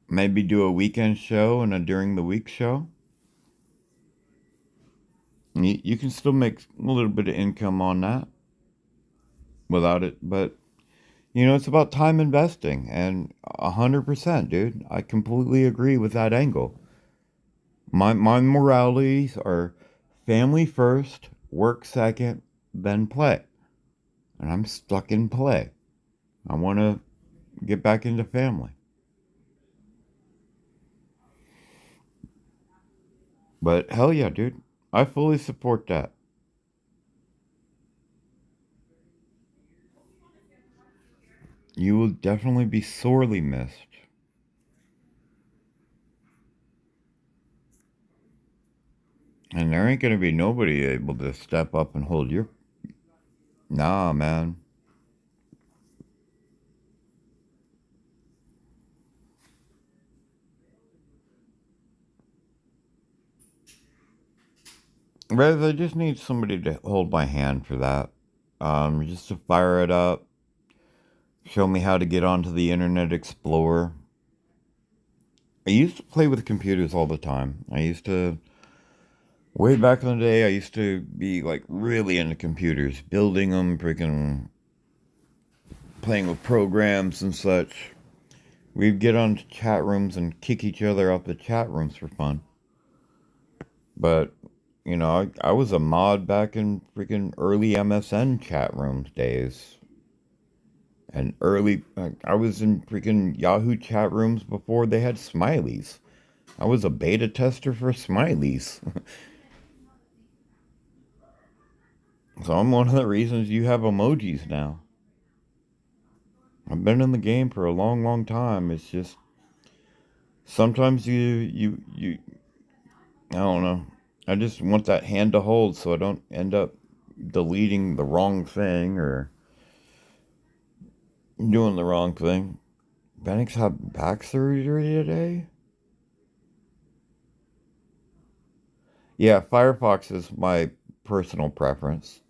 Maybe do a weekend show and a during the week show. You can still make a little bit of income on that without it, but it's about time investing, and 100%, dude. I completely agree with that angle. My moralities are family first, work second, then play. And I'm stuck in play. I want to get back into family. But hell yeah, dude. I fully support that. You will definitely be sorely missed. And there ain't going to be nobody able to step up and hold your. Nah, man. Rather, I just need somebody to hold my hand for that. just to fire it up, show me how to get onto the Internet Explorer. I used to play with computers all the time. Way back in the day, I used to be like really into computers, building them, freaking playing with programs and such. We'd get on chat rooms and kick each other out the chat rooms for fun. But, I was a mod back in freaking early MSN chat rooms days. And I was in freaking Yahoo chat rooms before they had smileys. I was a beta tester for smileys. So I'm one of the reasons you have emojis now. I've been in the game for a long, long time. It's just sometimes I don't know. I just want that hand to hold so I don't end up deleting the wrong thing or doing the wrong thing. Benix had back surgery today? Yeah, Firefox is my personal preference.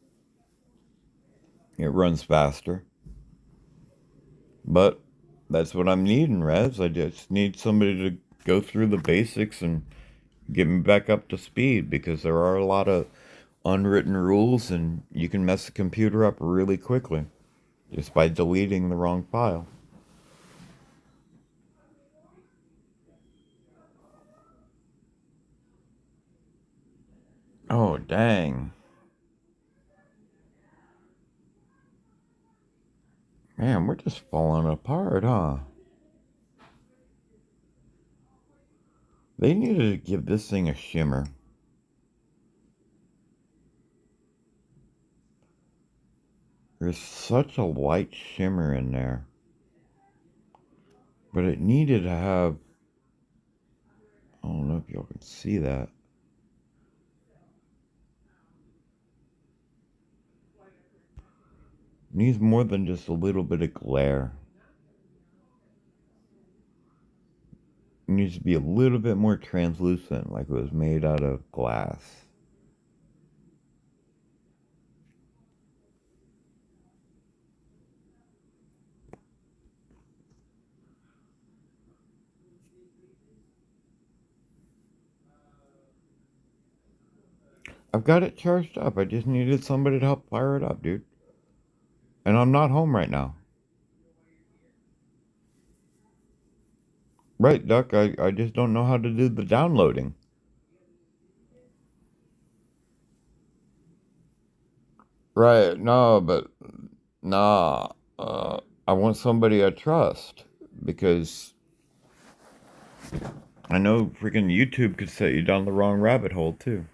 It runs faster. But that's what I'm needing, Rez. I just need somebody to go through the basics and get me back up to speed because there are a lot of unwritten rules and you can mess the computer up really quickly just by deleting the wrong file. Oh, dang. Man, we're just falling apart, huh? They needed to give this thing a shimmer. There's such a light shimmer in there. But it needed to have... I don't know if y'all can see that. It needs more than just a little bit of glare. It needs to be a little bit more translucent, like it was made out of glass. I've got it charged up. I just needed somebody to help fire it up, dude. And I'm not home right now. Right, Duck. I just don't know how to do the downloading. Right, no, but nah. I want somebody I trust because I know freaking YouTube could set you down the wrong rabbit hole too.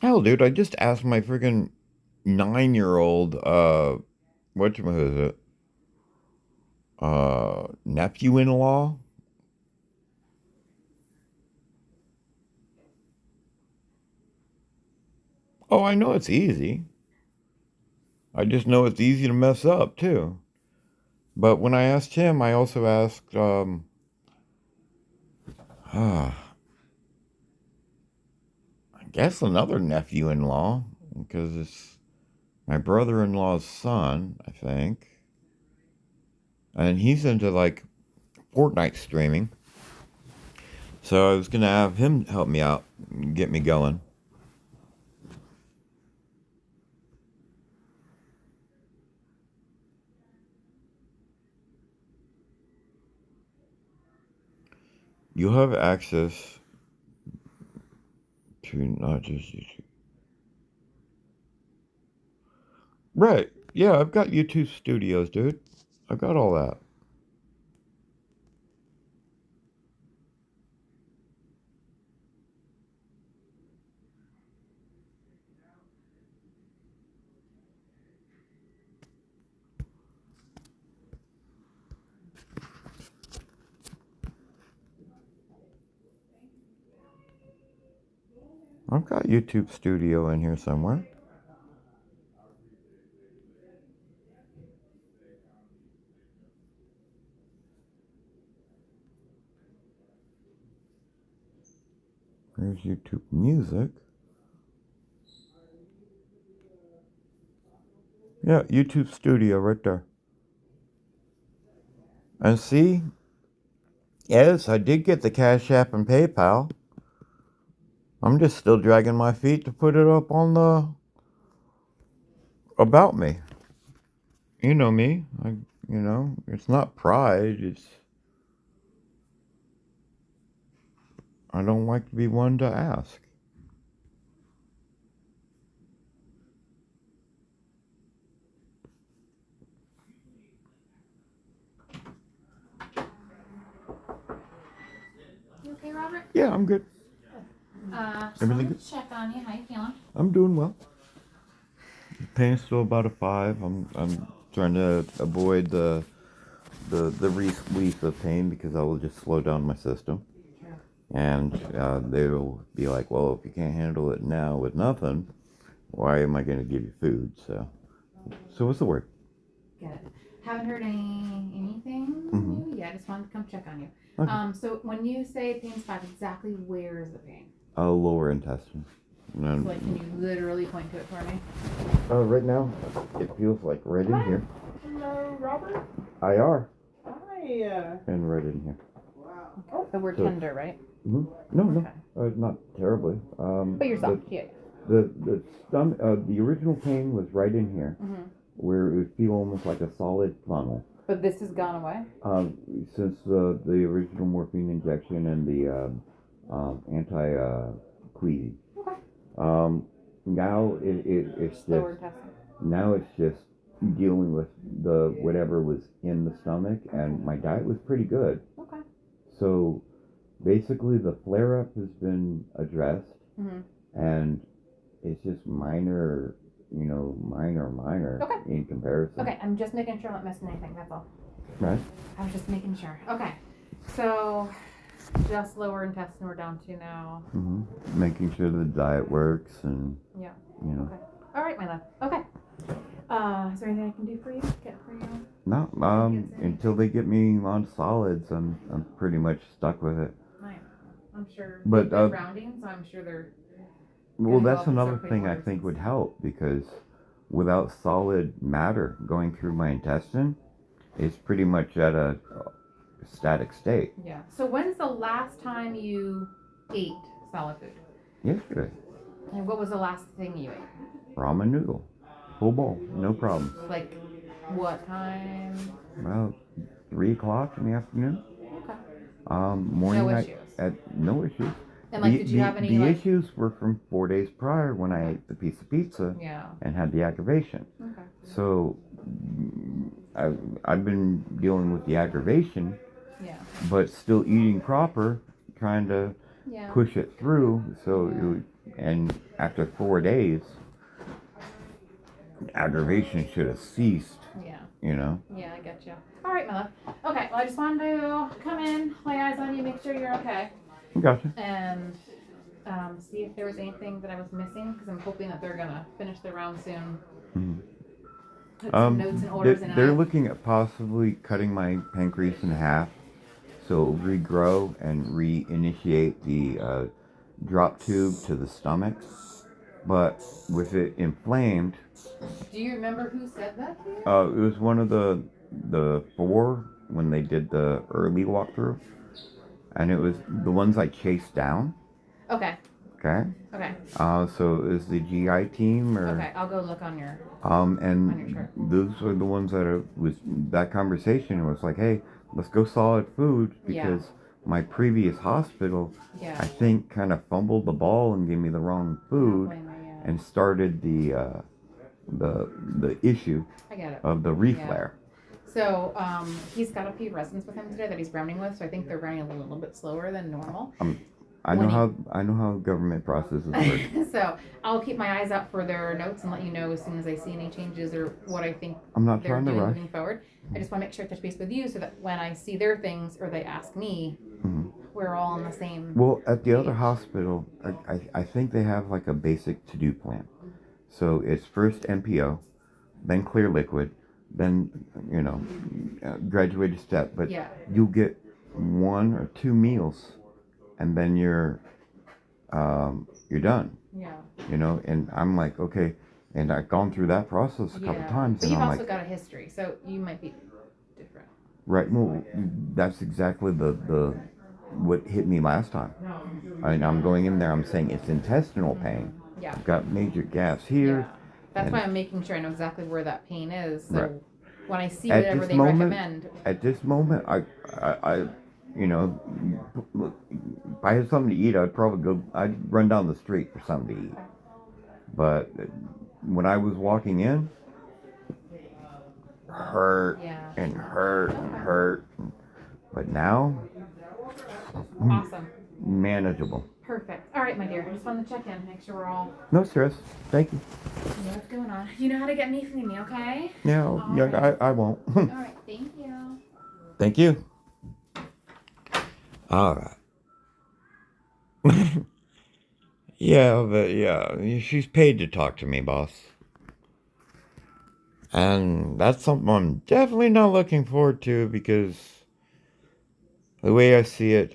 Hell, dude, I just asked my freaking 9-year-old, whatchamacallit, nephew-in-law. Oh, I know it's easy. I just know it's easy to mess up too. But when I asked him, I also asked, I guess another nephew-in-law, because it's my brother-in-law's son, I think. And he's into like Fortnite streaming. So I was gonna have him help me out, get me going. You'll have access to not just YouTube. Right. Yeah, I've got YouTube Studios, dude. I've got all that. I've got YouTube Studio in here somewhere. There's YouTube Music. Yeah, YouTube Studio right there. And see, yes, I did get the Cash App and PayPal. I'm just still dragging my feet to put it up on the About Me. You know me. It's not pride. I don't like to be one to ask. You okay, Robert? Yeah, I'm good. Just Everything wanted good? to check on you. How you feeling? I'm doing well. Pain's still about a 5. I'm trying to avoid the relief of pain because I will just slow down my system. Sure. And they'll be like, well, if you can't handle it now with nothing, why am I going to give you food? So what's the word? Good. Haven't heard anything Mhm. new? Yeah, I just wanted to come check on you. Okay. So when you say pain's 5, exactly where is the pain? Lower intestine. So like, can you literally point to it for me? Right now, it feels like right in here. Hello, Robert. IR. Hi. And right in here. Wow. So we're So- tender, right? No, Okay. not terribly. But you're soft, yeah. The stomach, the original pain was right in here, Mm-hmm. where it would feel almost like a solid funnel. But this has gone away? Since the original morphine injection and the anti-queasy. Okay. Now it's Slower just intestine. now it's just dealing with the whatever was in the stomach, and my diet was pretty good. Okay. So basically, the flare-up has been addressed, Mm-hmm. and it's just minor, minor Okay. in comparison. Okay, I'm just making sure I'm not missing anything, that's all. Right. I was just making sure. Okay. So, just lower intestine we're down to now. Making sure the diet works, and Yeah. you know. Okay. All right, my love. Okay. Is there anything I can do for you? Get for you? No, until they get me on solids, I'm pretty much stuck with it. I'm sure. But, They're rounding, so I'm sure they're. Well, Gonna go that's up and another start putting thing I orders think and would stuff. help, because without solid matter going through my intestine, it's pretty much at a static state. Yeah. So when's the last time you ate solid food? Yesterday, And what was the last thing you ate? ramen noodle, full bowl, no problem. Like, what time? About 3 o'clock in the afternoon. Okay. Morning. No issues. No issues. And like, did you have any the like? issues were from 4 days prior when I ate the piece of pizza Yeah. and had the aggravation. Okay. So I've been dealing with the aggravation, Yeah. but still eating proper, trying to Yeah. push it through. So Yeah. and after 4 days, aggravation should have ceased. Yeah. Yeah, I get you. All right, my love. Okay. Well, I just wanted to come in, lay eyes on you, make sure you're okay, gotcha. and see if there was anything that I was missing, because I'm hoping that they're gonna finish their round soon. Mhm. Put some notes and orders in. They're looking at possibly cutting my pancreas in half, so it'll regrow and reinitiate the drop tube to the stomach. But with it inflamed, Do you remember who said that to you? it was one of the 4 when they did the early walkthrough, and it was the ones I chased down. Okay. Okay. Okay. So it was the GI team, or Okay. I'll go look on your. and On your chart. those were the ones was that conversation was like, hey, let's go solid food, because my previous hospital, Yeah. I think, kind of fumbled the ball and gave me the wrong food, and started the issue I get it. of the reflare. So he's got a few residents with him today that he's rounding with, so I think they're rounding a little bit slower than normal. I know how government processes work. So I'll keep my eyes out for their notes and let you know as soon as I see any changes or what I think I'm not they're trying to doing rush. moving forward. I just want to make sure I touch base with you so that when I see their things or they ask me, we're all on the same. Well, at the other page. hospital, I think they have like a basic to-do plan. So it's first MPO, then clear liquid, then graduated step. But Yeah. you'll get 1 or 2 meals, and then you're done. Yeah. And I'm like, okay. And I've gone through that process a couple times, But and you've I'm also like, got a history, so you might be different. right, well, that's exactly the what hit me last time. I mean, I'm going in there, I'm saying it's intestinal pain. Yeah. I've got major gas here. Yeah. That's and- why I'm making sure I know exactly where that pain is. So Right. when I see At whatever this they moment- recommend, At this moment, I, you know, look, if I had something to eat, I'd run down the street for something to eat. But when I was walking in, hurt Yeah. and hurt and hurt. But now, awesome. manageable. Perfect. All right, my dear. I just wanted to check in, make sure we're all. No stress. Thank you. See what's going on. You know how to get me if you need me, okay? No, All yeah, right. I won't. All right. Thank you. Thank you. All right. Yeah, but yeah, she's paid to talk to me, boss. And that's something I'm definitely not looking forward to because the way I see it,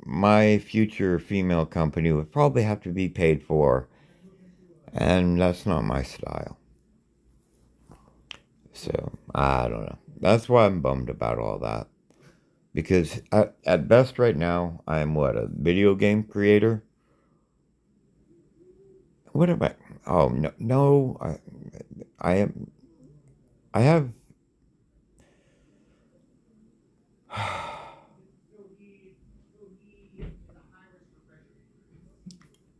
my future female company would probably have to be paid for, and that's not my style. So, I don't know. That's why I'm bummed about all that. Because at best right now, I'm a video game creator? What am I? Oh, no, I am, I have,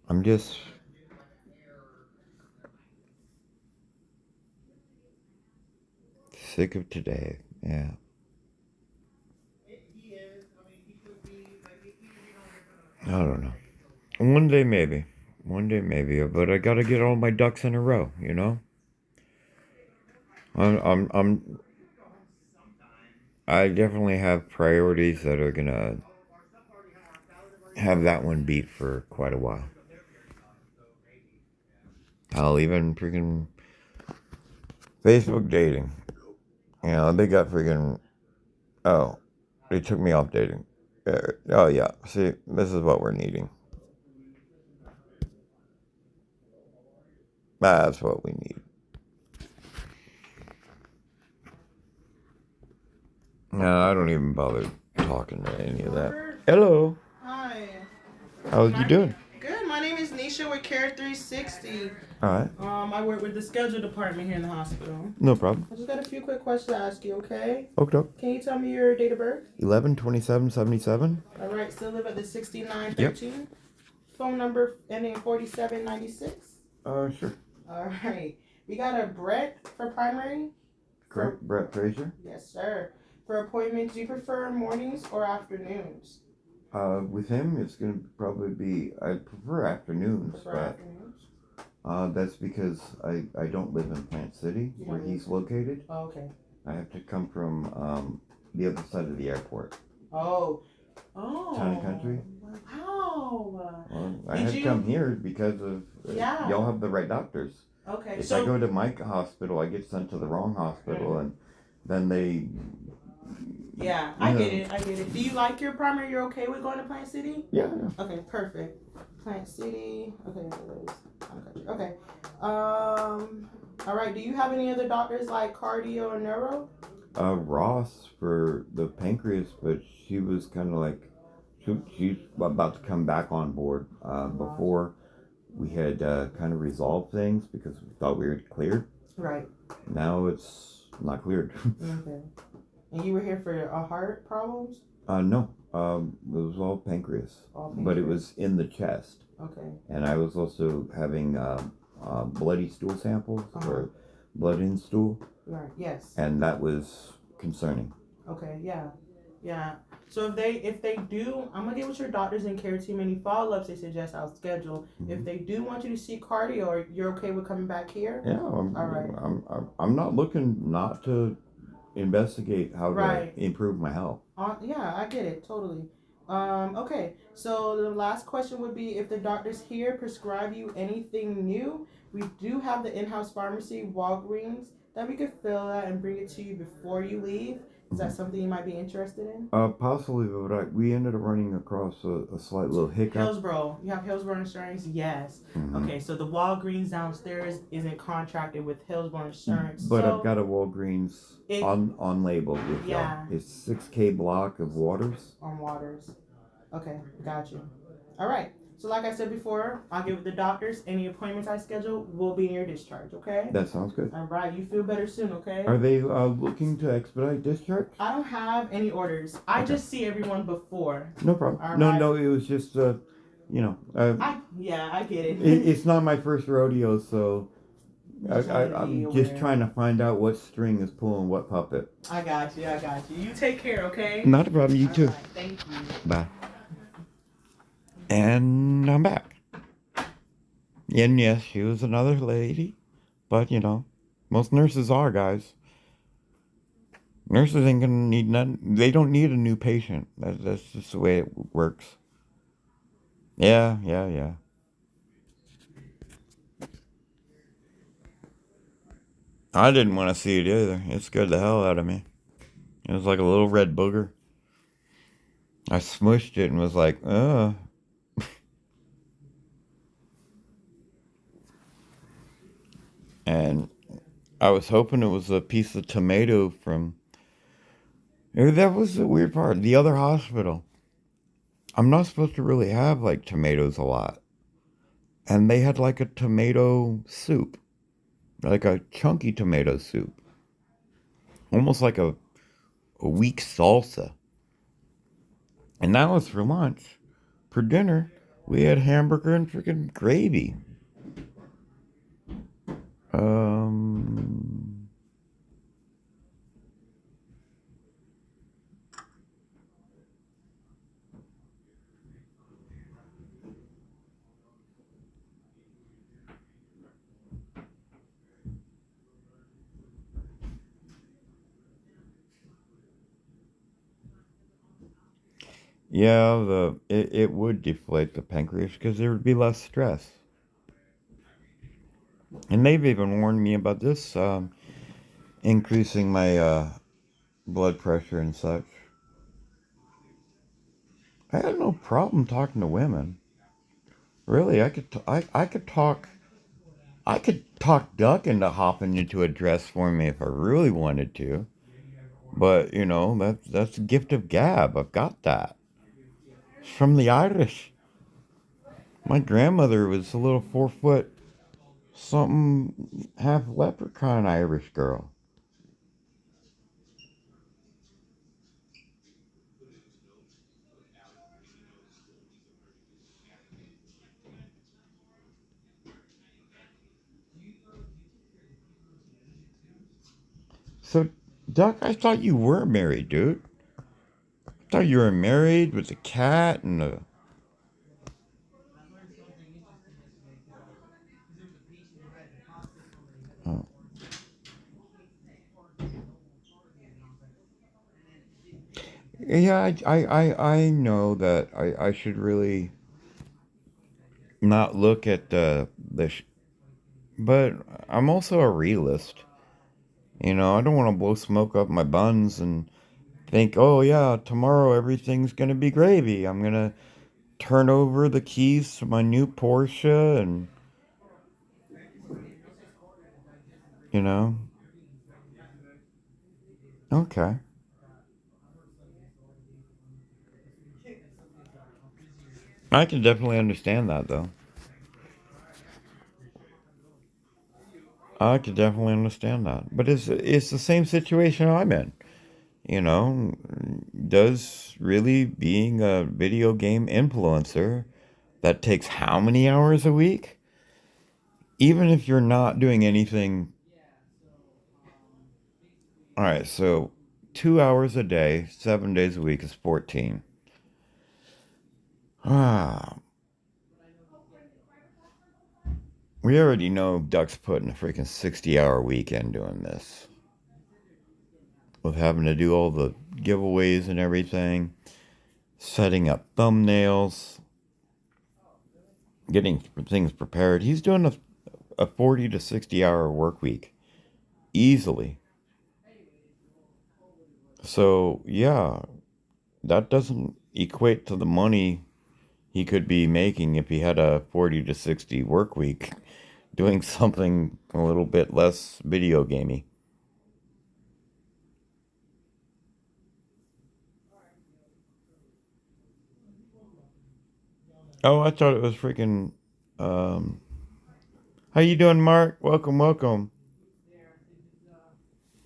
I'm just, sick of today, yeah. I don't know. One day maybe, but I gotta get all my ducks in a row, you know? I definitely have priorities that are gonna have that one beat for quite a while. I'll even freaking Facebook dating. You know, they got freaking, oh, they took me off dating. Oh yeah, see, this is what we're needing. That's what we need. No, I don't even bother talking to any of that. Robert? Hello. Hi. How you doing? Good. My name is Nisha with Care 360. Alright. I work with the schedule department here in the hospital. No problem. I just got a few quick questions to ask you, okay? Okay. Can you tell me your date of birth? 11/27/77. All right. Still live at the 6913. Yep. Phone number ending 4796. Sure. All right. We got a Brett for primary. Correct. Brett Fraser. Yes, sir. For appointments, do you prefer mornings or afternoons? With him, it's gonna probably be. I prefer afternoons, but that's because I don't live in Plant City where he's located. Oh, okay. I have to come from the other side of the airport. Oh. Town and Country. Wow. Well, I had to come here because of y'all have the right doctors. Okay. If I go to my hospital, I get sent to the wrong hospital, and then they. Yeah, I get it. Do you like your primary? You're okay with going to Plant City? Yeah. Okay, perfect. Plant City. Okay. All right. Do you have any other doctors like cardio or neuro? Ross for the pancreas, but she was kind of like she's about to come back on board. Before we had kind of resolved things because we thought we were cleared. Right. Now it's not cleared. Okay. And you were here for heart problems? No. It was all pancreas. But it was in the chest. Okay. And I was also having bloody stool samples or blood in stool. Right. Yes. And that was concerning. Okay. Yeah. So if they do, I'm gonna get with your doctors and care team any follow-ups they suggest. I'll schedule. Mm-hmm. If they do want you to see cardio, or you're okay with coming back here? Yeah. All right. I'm not looking not to investigate how to improve my health. Yeah, I get it totally. Okay. So the last question would be, if the doctors here prescribe you anything new, we do have the in-house pharmacy, Walgreens, that we could fill out and bring it to you before you leave. Is that something you might be interested in? Possibly, but we ended up running across a slight little hiccup. Hillsborough. You have Hillsborough Insurance? Yes. Okay, so the Walgreens downstairs isn't contracted with Hillsborough Insurance. But so I've got a Walgreens on label with Yeah. y'all. It's 6K block of Waters. on Waters. Okay, got you. All right. So like I said before, I'll give it the doctors. Any appointments I schedule will be in your discharge, okay? That sounds good. All right, you feel better soon, okay? Are they looking to expedite discharge? I don't have any orders. I Okay. just see everyone before. No problem. All No, right. no, it was just, I get it. it's not my first rodeo, so Just wanted to be I'm just aware. trying to find out what string is pulling what puppet. I got you. You take care, okay? Not a problem, you All too. right, thank you. Bye. And I'm back. And yes, she was another lady, but most nurses are, guys. Nurses ain't gonna need none. They don't need a new patient. That's just the way it works. Yeah. I didn't want to see it either. It scared the hell out of me. It was like a little red booger. I smushed it and was like, ugh. And I was hoping it was a piece of tomato from... That was the weird part. The other hospital. I'm not supposed to really have, like, tomatoes a lot. And they had, like, a tomato soup. Like a chunky tomato soup. Almost like a weak salsa. And that was for lunch. For dinner, we had hamburger and freaking gravy. Yeah, it would deflate the pancreas because there would be less stress. And they've even warned me about this, increasing my blood pressure and such. I had no problem talking to women. Really, I could talk Duck into hopping into a dress for me if I really wanted to. But that's a gift of gab. I've got that. It's from the Irish. My grandmother was a little 4 foot something half leprechaun Irish girl. So, Duck, I thought you were married, dude. I thought you were married with a cat and a... Oh. Yeah, I know that I should really not look at but I'm also a realist. I don't want to blow smoke up my buns and think, oh yeah, tomorrow everything's gonna be gravy. I'm gonna turn over the keys to my new Porsche and you know. Okay. I can definitely understand that though. I could definitely understand that. But it's the same situation I'm in. You know, does really being a video game influencer that takes how many hours a week? Even if you're not doing anything. All right, so 2 hours a day, 7 days a week is 14. Ah, we already know Duck's putting a freaking 60-hour weekend doing this. With having to do all the giveaways and everything, setting up thumbnails, getting things prepared. He's doing a 40 to 60 hour work week. Easily. So, yeah, that doesn't equate to the money he could be making if he had a 40 to 60 work week doing something a little bit less video gamey. Oh, I thought it was freaking. Um, how you doing, Mark? Welcome, welcome.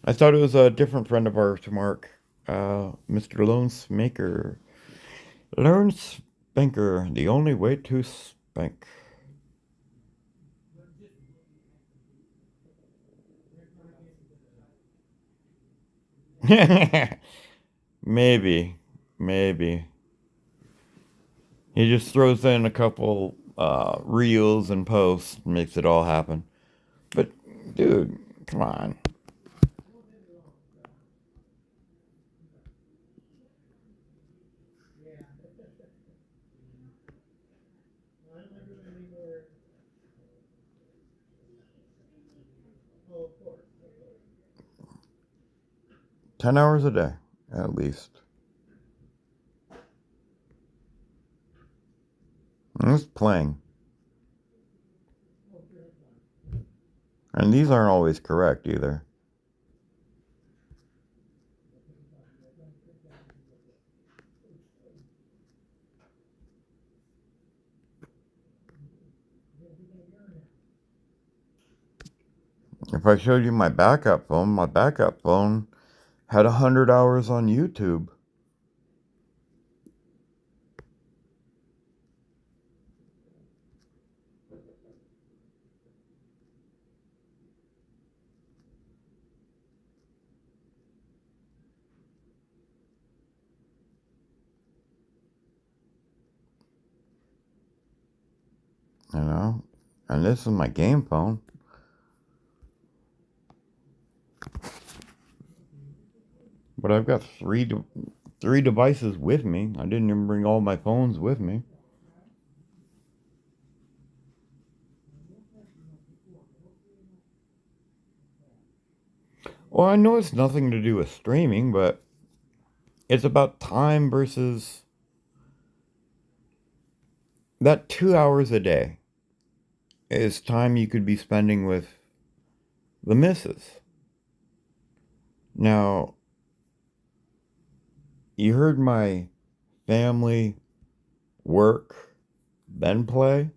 I thought it was a different friend of ours, Mark. Mr. Lone Smaker. Lone Spanker, the only way to spank. Maybe, maybe. He just throws in a couple reels and posts, makes it all happen. But, dude, come on. Oh, of course. 10 hours a day, at least. And it's playing. And these aren't always correct either. If I showed you my backup phone had 100 hours on YouTube. You know? And this is my game phone. But I've got three devices with me. I didn't even bring all my phones with me. Well, I know it's nothing to do with streaming, but it's about time versus that 2 hours a day is time you could be spending with the missus. Now, you heard my family, work, then play.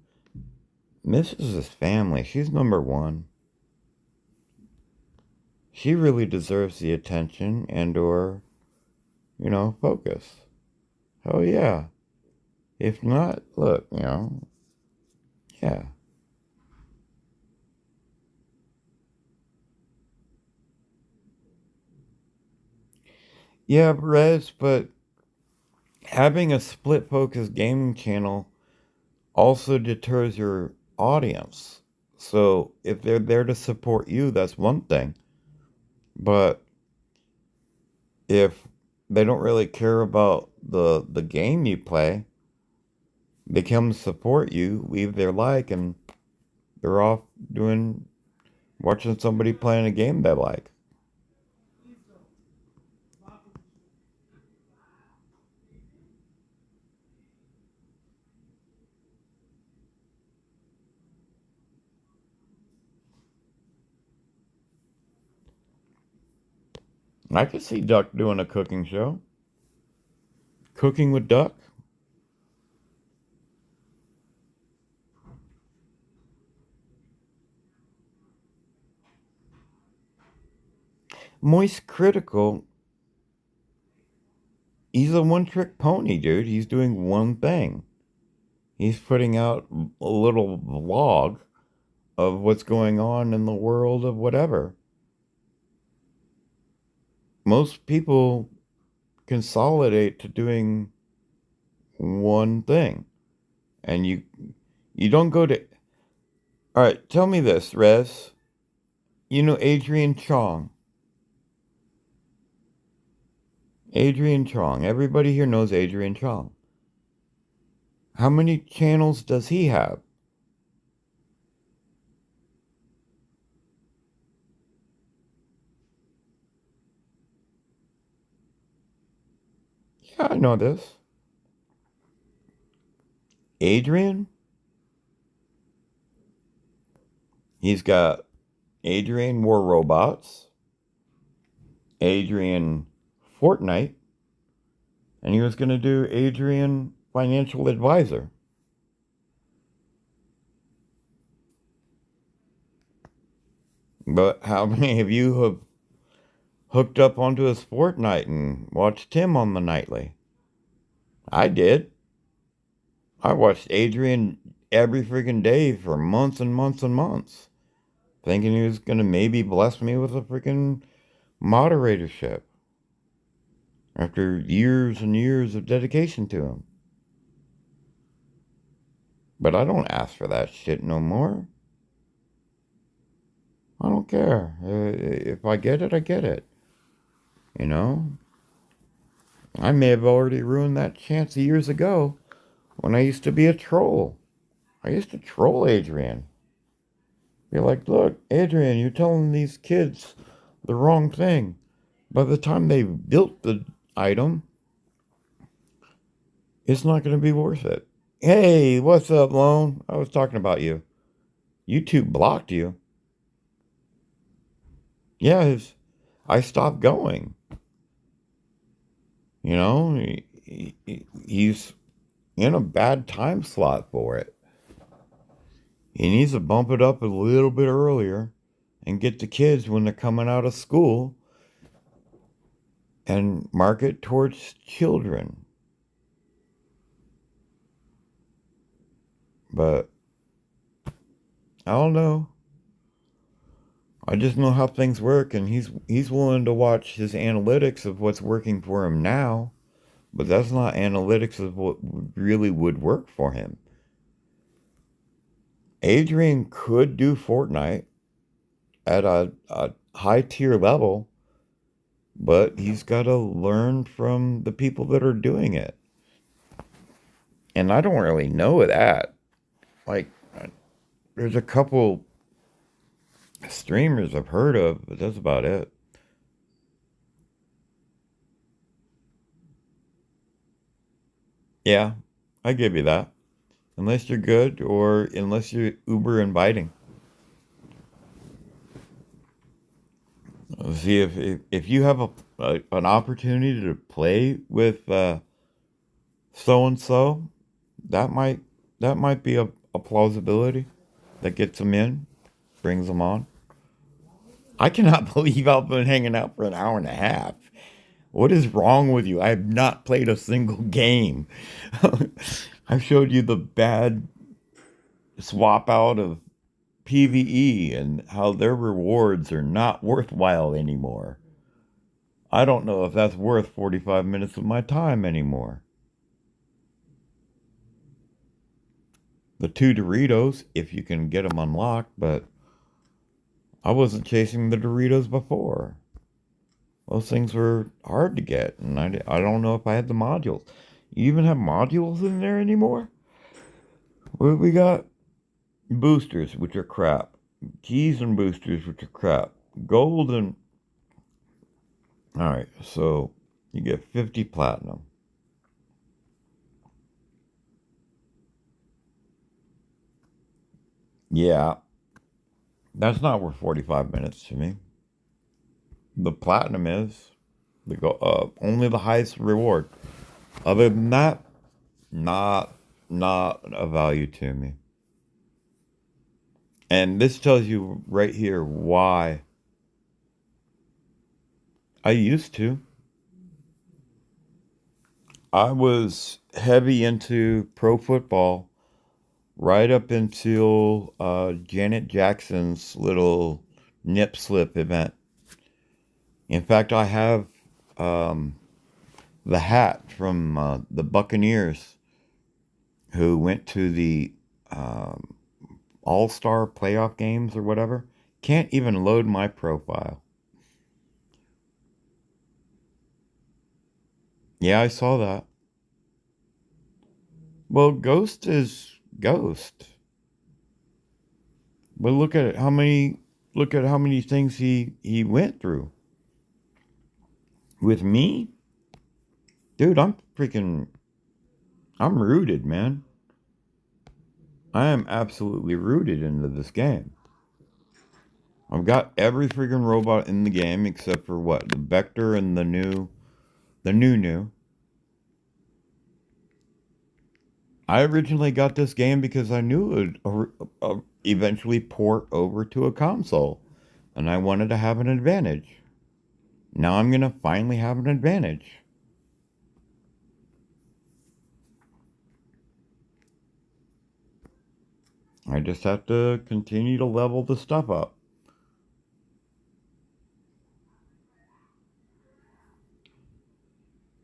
Missus is family. She's number one. She really deserves the attention and or, focus. Oh yeah. If not, look, yeah. Yeah, Rez, but having a split focus gaming channel also deters your audience. So if they're there to support you, that's one thing. But if they don't really care about the game you play, they come support you, leave their like, and they're off doing watching somebody playing a game they like. I could see Duck doing a cooking show. Cooking with Duck. Moist Critical, he's a one trick pony, dude. He's doing one thing. He's putting out a little vlog of what's going on in the world of whatever. Most people consolidate to doing one thing. And you don't go to. All right, tell me this, Rez. You know Adrian Chong. Adrian Chong. Everybody here knows Adrian Chong. How many channels does he have? Yeah, I know this. Adrian? He's got Adrian War Robots, Adrian Fortnite, and he was going to do Adrian Financial Advisor. But how many of you have hooked up onto his Fortnite and watched him on the nightly? I did. I watched Adrian every freaking day for months and months and months, thinking he was going to maybe bless me with a freaking moderatorship after years and years of dedication to him. But I don't ask for that shit no more. I don't care. If I get it, I get it. You know? I may have already ruined that chance years ago when I used to be a troll. I used to troll Adrian. Be like, look, Adrian, you're telling these kids the wrong thing. By the time they built the item, it's not going to be worth it. Hey, what's up, Lone? I was talking about you. YouTube blocked you. Yeah, I stopped going. You know, he's in a bad time slot for it. He needs to bump it up a little bit earlier and get the kids when they're coming out of school and market towards children. But I don't know. I just know how things work, and he's willing to watch his analytics of what's working for him now, but that's not analytics of what really would work for him. Adrian could do Fortnite at a high tier level, but he's got to learn from the people that are doing it. And I don't really know that. Like, there's a couple streamers I've heard of, but that's about it. Yeah, I give you that. Unless you're good or unless you're uber inviting. See, if you have an opportunity to play with so and so, that might be a plausibility that gets them in, brings them on. I cannot believe I've been hanging out for an hour and a half. What is wrong with you? I have not played a single game. I've showed you the bad swap out of PvE and how their rewards are not worthwhile anymore. I don't know if that's worth 45 minutes of my time anymore. The 2 Doritos, if you can get them unlocked, but I wasn't chasing the Doritos before. Those things were hard to get, and I don't know if I had the modules. You even have modules in there anymore? What we got? Boosters, which are crap. Keys and boosters, which are crap. Gold and... Alright, so you get 50 platinum. Yeah, that's not worth 45 minutes to me. The platinum is only the highest reward. Other than that, not a value to me. And this tells you right here why I used to. I was heavy into pro football right up until Janet Jackson's little nip slip event. In fact, I have the hat from the Buccaneers who went to the All-Star playoff games or whatever. Can't even load my profile. Yeah, I saw that. Well, Ghost is Ghost. But look at how many things he went through. With me, Dude, I'm rooted, man. I am absolutely rooted into this game. I've got every freaking robot in the game except for what? The Vector and the new. I originally got this game because I knew it would eventually port over to a console. And I wanted to have an advantage. Now I'm going to finally have an advantage. I just have to continue to level the stuff up.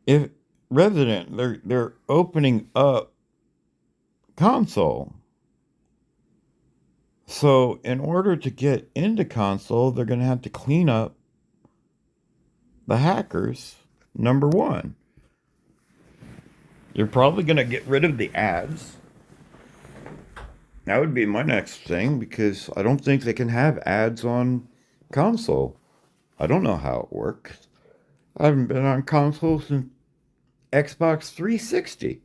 If Resident, they're opening up console. So in order to get into console, they're going to have to clean up the hackers. Number one, you're probably going to get rid of the ads. That would be my next thing because I don't think they can have ads on console. I don't know how it works. I haven't been on console since Xbox 360.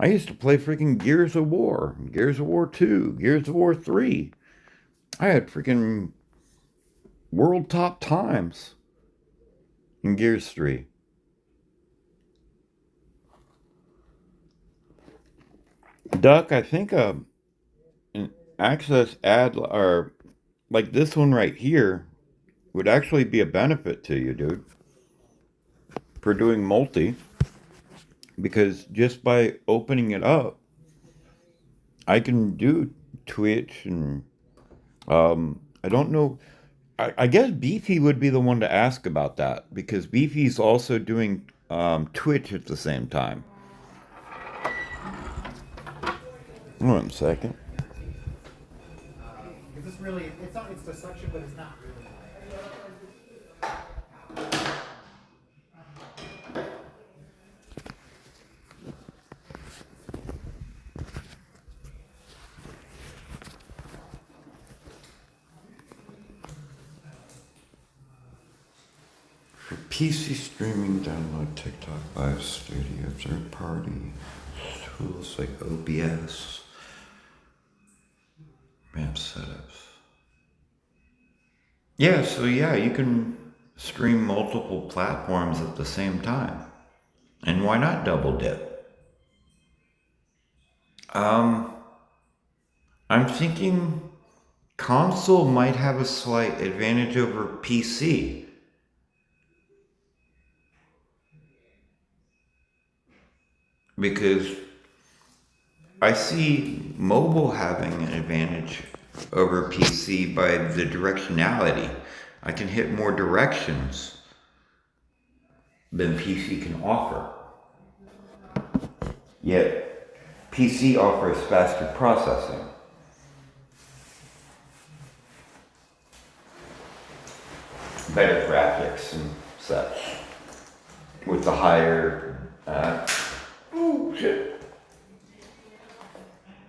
I used to play freaking Gears of War, Gears of War 2, Gears of War 3. I had freaking world top times in Gears 3. Duck, I think an access ad or like this one right here would actually be a benefit to you, dude, for doing multi. Because just by opening it up, I can do Twitch and I don't know. I guess Beefy would be the one to ask about that because Beefy's also doing Twitch at the same time. One second. It's really, it's not, it's the suction, but it's not really. For PC streaming, download TikTok Live Studio, third party tools like OBS, map setups. Yeah, so yeah, you can stream multiple platforms at the same time. And why not double dip? I'm thinking console might have a slight advantage over PC. Because I see mobile having an advantage over PC by the directionality. I can hit more directions than PC can offer. Yet, PC offers faster processing. Better graphics and such. With the higher,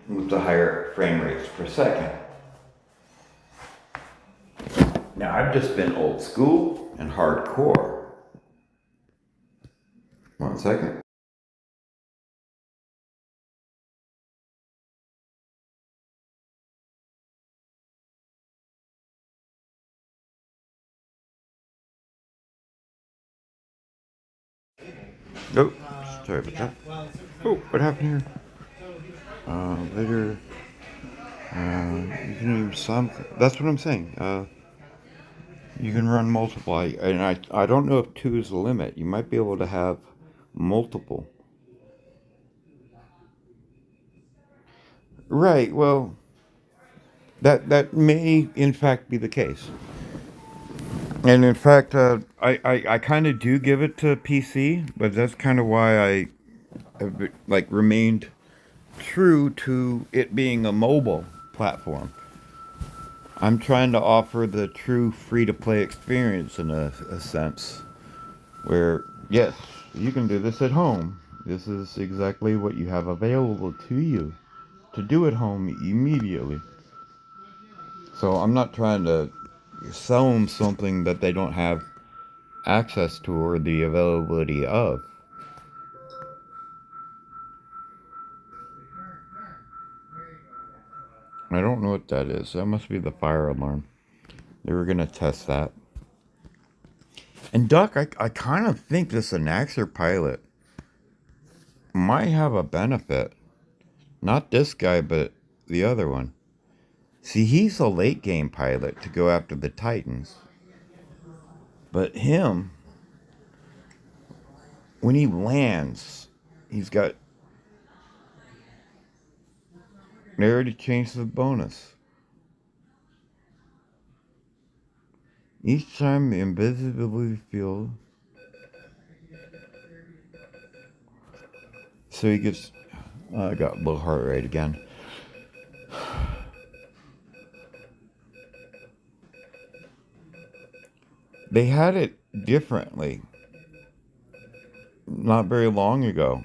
with the higher frame rates per second. Now, I've just been old school and hardcore. One second. Oh, sorry about that. Oh, what happened here? Later, you can use some. That's what I'm saying. You can run multiple. I don't know if 2 is the limit. You might be able to have multiple. Right. Well, that may in fact be the case. And in fact, I kind of do give it to PC, but that's kind of why I have like remained true to it being a mobile platform. I'm trying to offer the true free-to-play experience in a sense, where yes, you can do this at home. This is exactly what you have available to you to do at home immediately. So I'm not trying to sell them something that they don't have access to or the availability of. I don't know what that is. That must be the fire alarm. They were going to test that. And Duck, I kind of think this Anaxer pilot might have a benefit. Not this guy, but the other one. See, he's a late game pilot to go after the Titans. But him, when he lands, he's got... They already changed the bonus. Each time the invisibility field... So he gets... I got low heart rate again. They had it differently not very long ago,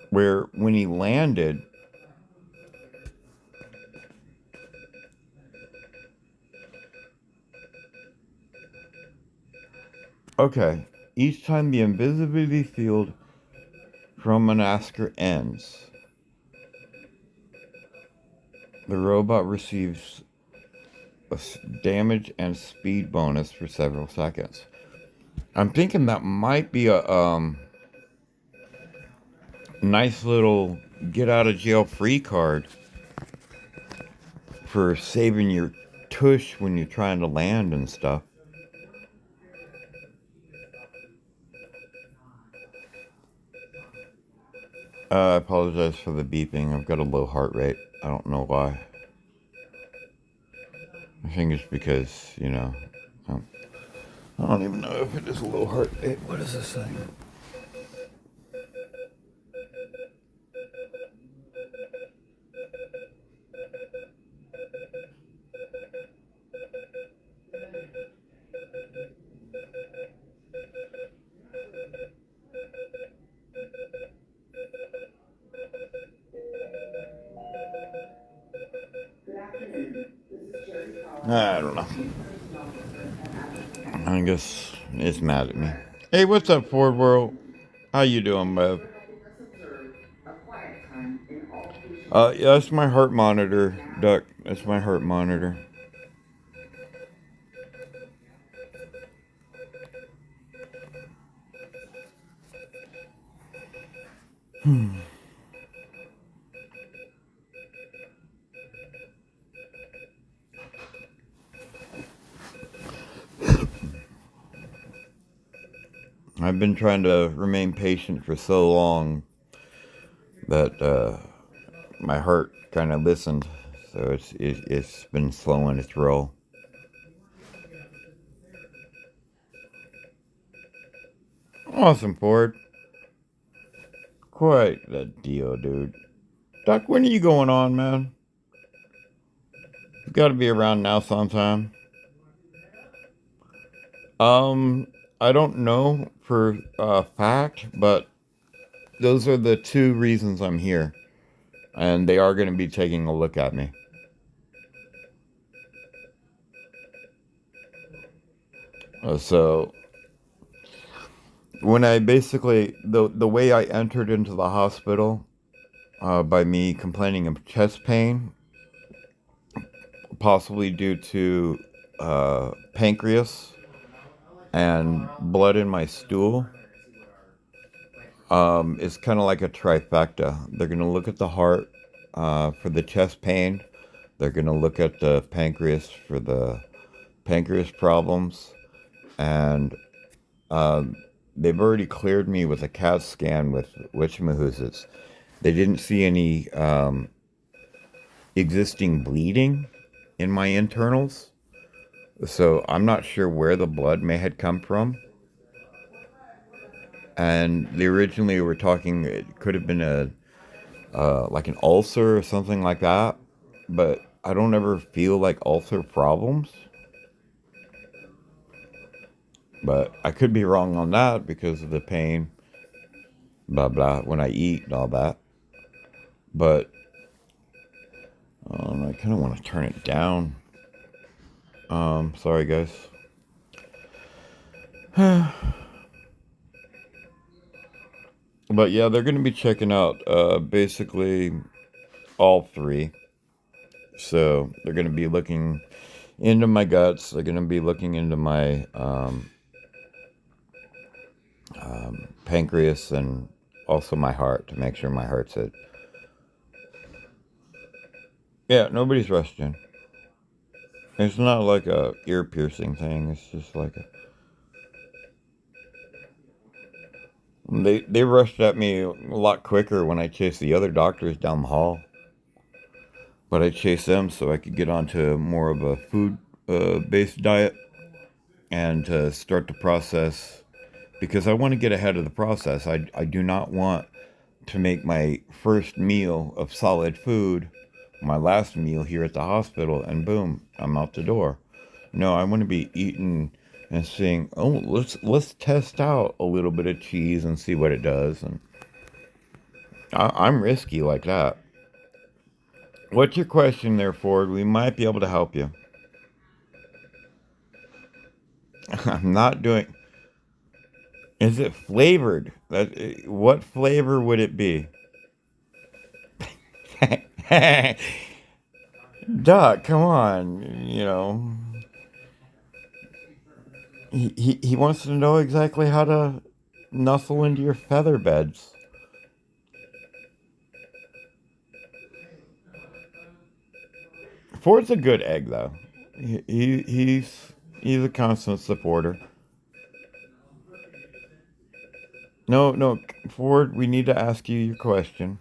where when he landed, okay, each time the invisibility field from an asker ends, the robot receives a damage and speed bonus for several seconds. I'm thinking that might be a nice little get out of jail free card for saving your tush when you're trying to land and stuff. I apologize for the beeping. I've got a low heart rate. I don't know why. I think it's because, you know, I don't even know if it is a low heart rate. What is this thing? I don't know. I guess it's mad at me. Hey, what's up, Ford World? How you doing, Bev? Yeah, that's my heart monitor, Duck. That's my heart monitor. I've been trying to remain patient for so long that my heart kind of listened, so it's been slowing its roll. Awesome, Ford. Quite the deal, dude. Doc, when are you going on, man? You've got to be around now sometime. I don't know for a fact, but those are the two reasons I'm here. And they are going to be taking a look at me. So, when I basically, the way I entered into the hospital, by me complaining of chest pain, possibly due to pancreas and blood in my stool, it's kind of like a trifecta. They're going to look at the heart for the chest pain. They're going to look at the pancreas for the pancreas problems. And they've already cleared me with a CAT scan with whatchamahoozits. They didn't see any existing bleeding in my internals. So I'm not sure where the blood may had come from. And they originally were talking, it could have been like an ulcer or something like that. But I don't ever feel like ulcer problems. But I could be wrong on that because of the pain, blah, blah, when I eat and all that. But I kind of want to turn it down. Sorry, guys. But yeah, they're going to be checking out, basically, all three. So they're going to be looking into my guts. They're going to be looking into my pancreas and also my heart to make sure my heart's it. Yeah, nobody's rushed in. It's not like a ear piercing thing. It's just like they rushed at me a lot quicker when I chased the other doctors down the hall. But I chased them so I could get onto more of a food based diet and to start the process because I want to get ahead of the process. I do not want to make my first meal of solid food my last meal here at the hospital and boom, I'm out the door. No, I want to be eating and saying, oh, let's test out a little bit of cheese and see what it does. And I'm risky like that. What's your question there, Ford? We might be able to help you. I'm not doing. Is it flavored? What flavor would it be? Duck, come on. You know. He wants to know exactly how to nuzzle into your feather beds. Ford's a good egg, though. He's a constant supporter. No, Ford, we need to ask you your question.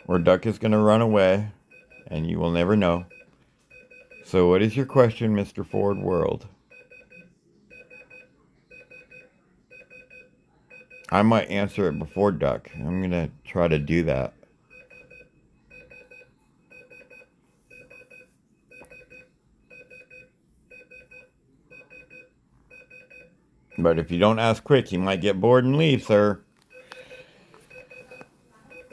Or Duck is going to run away, and you will never know. So what is your question, Mr. Ford World? I might answer it before Duck. I'm going to try to do that. But if you don't ask quick, you might get bored and leave, sir.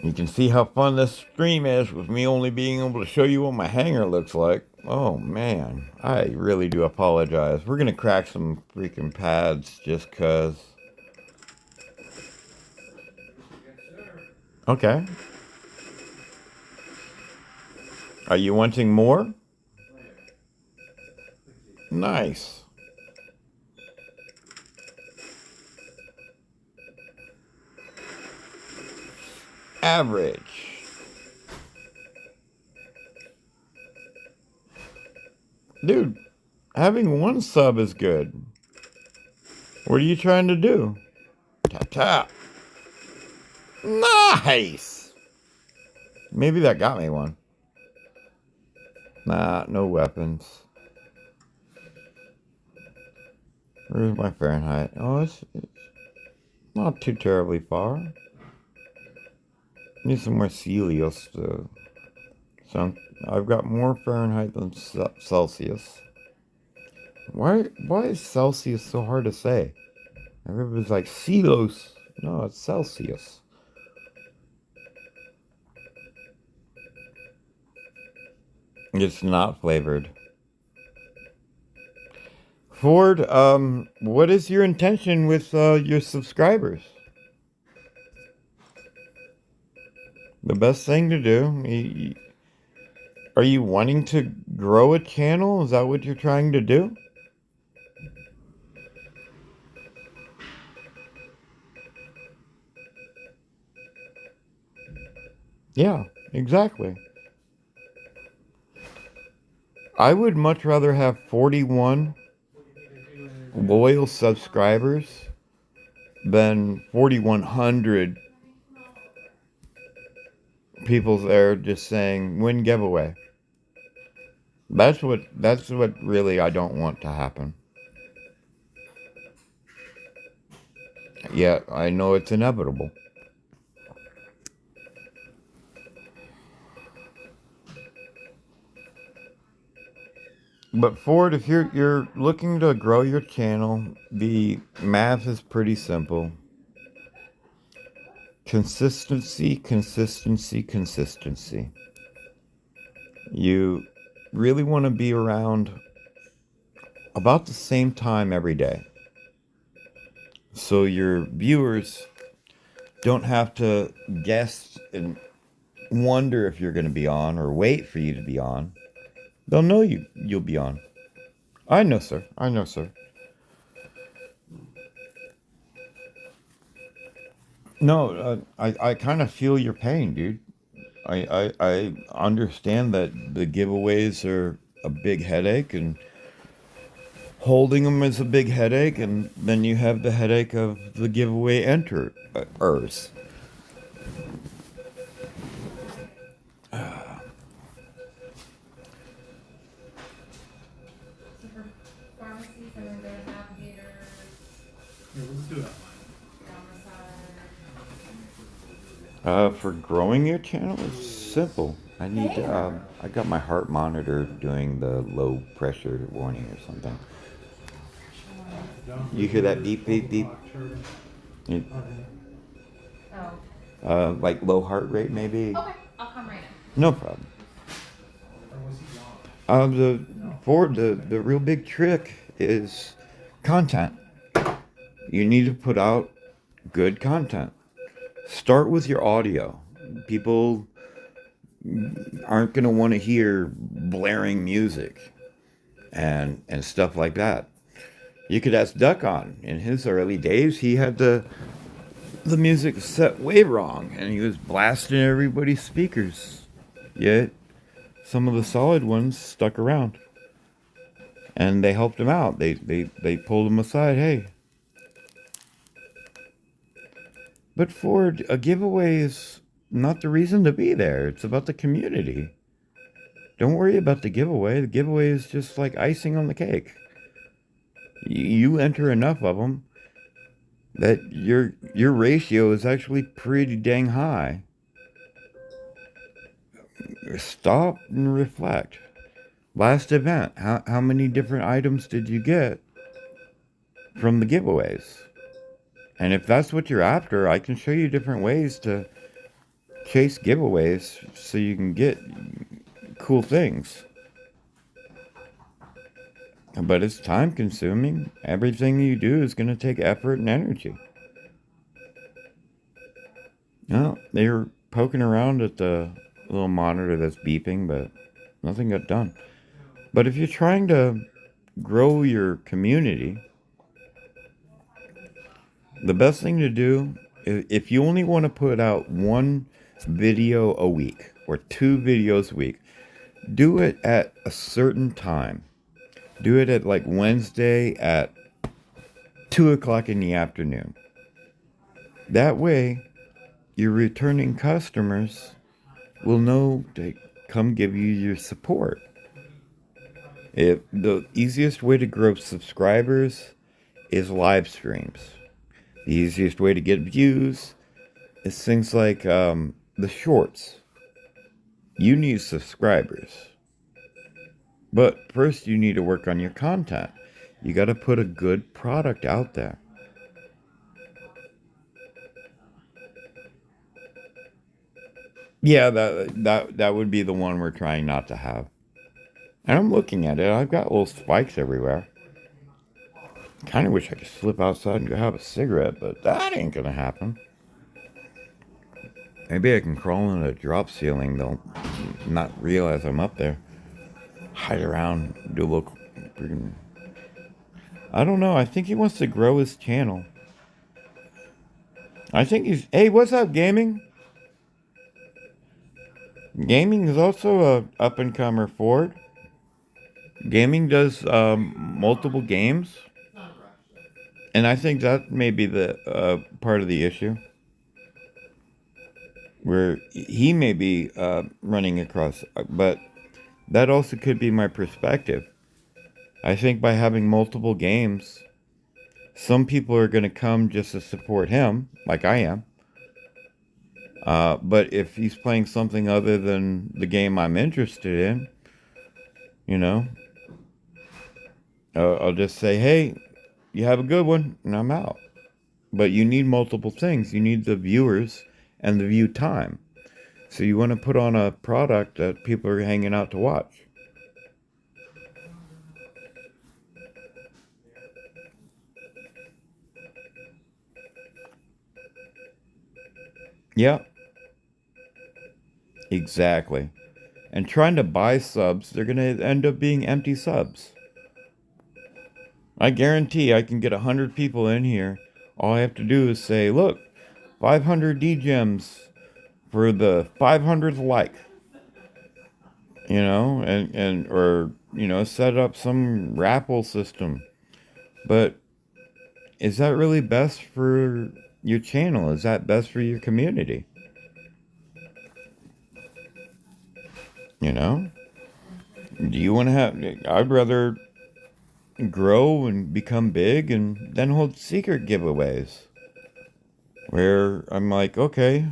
You can see how fun this stream is with me only being able to show you what my hanger looks like. Oh, man. I really do apologize. We're going to crack some freaking pads just because. Okay. Are you wanting more? Nice. Average. Dude, having one sub is good. What are you trying to do? Tap, tap. Nice! Maybe that got me one. Nah, no weapons. Where's my Fahrenheit? Oh, it's not too terribly far. Need some more Celios. So I've got more Fahrenheit than Celsius. Why is Celsius so hard to say? Everybody's like, Celos. No, it's Celsius. It's not flavored. Ford, what is your intention with your subscribers? The best thing to do? Are you wanting to grow a channel? Is that what you're trying to do? Yeah, exactly. I would much rather have 41 loyal subscribers than 4,100 people there just saying win giveaway. That's what really I don't want to happen. Yet I know it's inevitable. But Ford, if you're looking to grow your channel, the math is pretty simple. Consistency, consistency, consistency. You really want to be around about the same time every day. So your viewers don't have to guess and wonder if you're going to be on or wait for you to be on. They'll know you'll be on. I know, sir. I know, sir. No, I kind of feel your pain, dude. I understand that the giveaways are a big headache, and holding them is a big headache, and then you have the headache of the giveaway enterers. So for pharmacies, and then there's navigators, Yeah, we'll just do it online. For growing your channel, it's simple. I got my heart monitor doing the low pressure warning or something. You hear that beep, beep, beep? It, Oh, like low heart rate, maybe? okay, I'll come right in. No problem. The real big trick is content. You need to put out good content. Start with your audio. People aren't going to want to hear blaring music and stuff like that. You could ask Duck on. In his early days, he had the music set way wrong, and he was blasting everybody's speakers. Yet some of the solid ones stuck around, and they helped him out. They pulled him aside. Hey, but Ford, a giveaway is not the reason to be there. It's about the community. Don't worry about the giveaway. The giveaway is just like icing on the cake. You enter enough of them that your ratio is actually pretty dang high. Stop and reflect. Last event, how many different items did you get from the giveaways? And if that's what you're after, I can show you different ways to chase giveaways so you can get cool things. But it's time consuming. Everything you do is going to take effort and energy. No, they were poking around at the little monitor that's beeping, but nothing got done. But if you're trying to grow your community, the best thing to do, if you only want to put out one video a week or 2 videos a week, do it at a certain time. Do it at like Wednesday at 2 o'clock in the afternoon. That way, your returning customers will know to come give you your support. The easiest way to grow subscribers is live streams. The easiest way to get views is things like the shorts. You need subscribers. But first you need to work on your content. You got to put a good product out there. Yeah, that would be the one we're trying not to have. And I'm looking at it. I've got little spikes everywhere. Kind of wish I could slip outside and go have a cigarette, but that ain't gonna happen. Maybe I can crawl in a drop ceiling. They'll not realize I'm up there. Hide around, do a little freaking... I don't know. I think he wants to grow his channel. I think he's... Hey, what's up, gaming? Gaming is also a up-and-comer, Ford. Gaming does multiple games. And I think that may be the part of the issue. Where he may be running across... But that also could be my perspective. I think by having multiple games, some people are going to come just to support him, like I am. But if he's playing something other than the game I'm interested in, you know, I'll just say, hey, you have a good one, and I'm out. But you need multiple things. You need the viewers and the view time. So you want to put on a product that people are hanging out to watch. Yeah. Exactly. And trying to buy subs, they're going to end up being empty subs. I guarantee I can get 100 people in here. All I have to do is say, look, 500 D-gems for the 500th like. You know, or, you know, set up some raffle system. But is that really best for your channel? Is that best for your community? You know? Do you want to have... I'd rather grow and become big and then hold secret giveaways. Where I'm like, okay,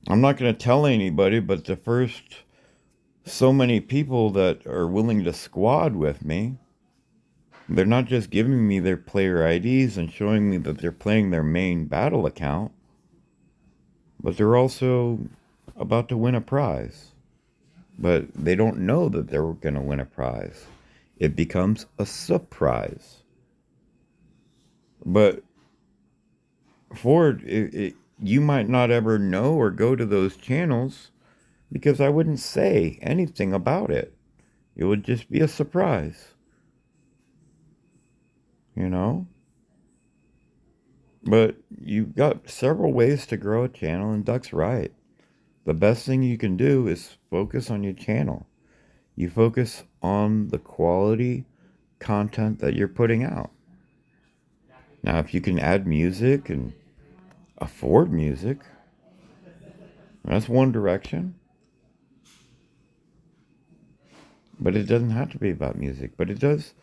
I'm not going to tell anybody, but the first so many people that are willing to squad with me, they're not just giving me their player IDs and showing me that they're playing their main battle account, but they're also about to win a prize. But they don't know that they're going to win a prize. It becomes a surprise. But Ford, you might not ever know or go to those channels because I wouldn't say anything about it. It would just be a surprise. You know? But you've got several ways to grow a channel, and Duck's right. The best thing you can do is focus on your channel. You focus on the quality content that you're putting out. Now, if you can add music and afford music, that's one direction. But it doesn't have to be about music. But it does.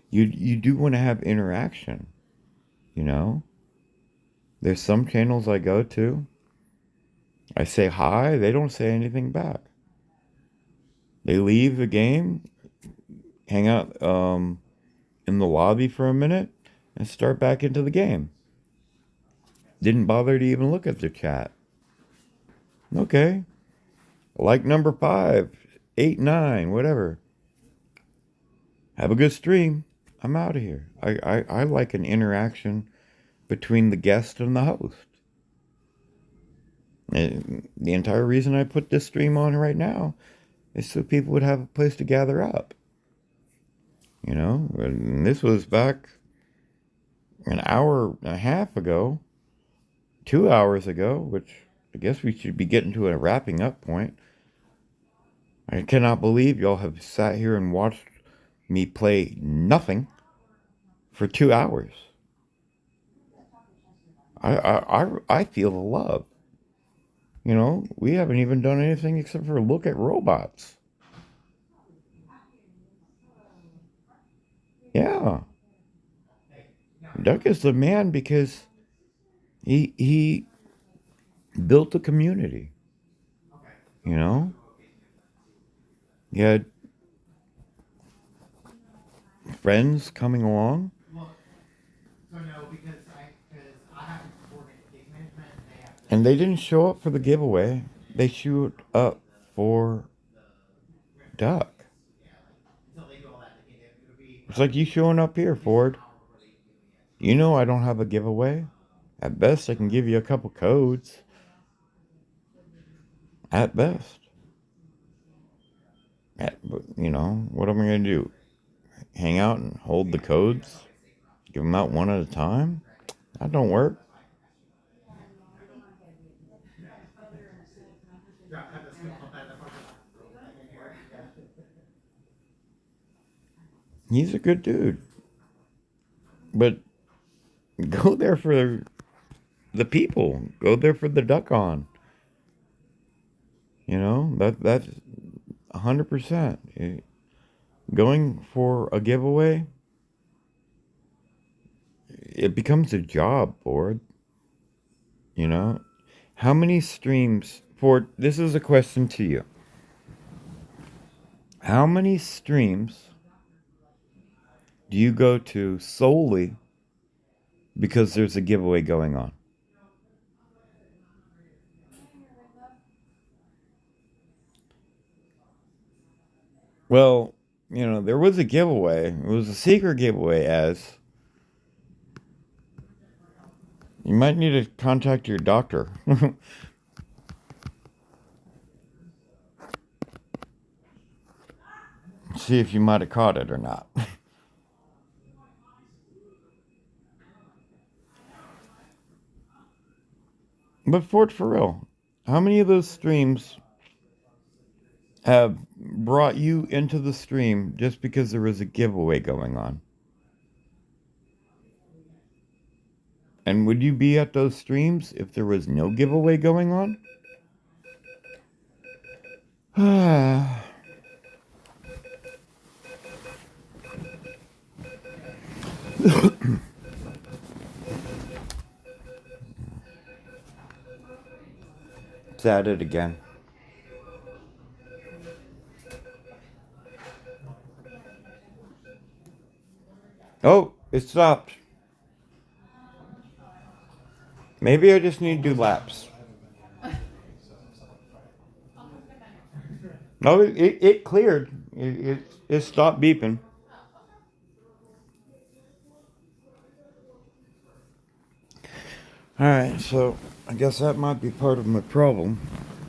You do want to have interaction. You know? There's some channels I go to. I say hi. They don't say anything back. They leave the game, hang out in the lobby for a minute, and start back into the game. Didn't bother to even look at their chat. Okay. Like number 5, 8, 9, whatever. Have a good stream. I'm out of here. I like an interaction between the guest and the host. And the entire reason I put this stream on right now is so people would have a place to gather up. You know, and this was back an hour and a half ago, 2 hours ago, which I guess we should be getting to a wrapping up point. I cannot believe y'all have sat here and watched me play nothing for 2 hours. I feel the love. You know, we haven't even done anything except for look at robots. Yeah. Duck is the man because he built a community. You know? He had friends coming along. And they didn't show up for the giveaway. They showed up for Duck. It's like you showing up here, Ford. You know I don't have a giveaway. At best, I can give you a couple codes. At best. You know, what am I going to do? Hang out and hold the codes? Give them out one at a time? That don't work. He's a good dude. But go there for the people. Go there for the duck on. You know, that's 100%. Going for a giveaway, it becomes a job, Ford. You know? How many streams, Ford, this is a question to you. How many streams do you go to solely because there's a giveaway going on? Well, you know, there was a giveaway. It was a secret giveaway, as you might need to contact your doctor. See if you might have caught it or not. But for real, how many of those streams have brought you into the stream just because there was a giveaway going on? And would you be at those streams if there was no giveaway going on? It's at it again. Oh, it stopped. Maybe I just need to do laps. No, it cleared. It stopped beeping. Alright, so I guess that might be part of my problem.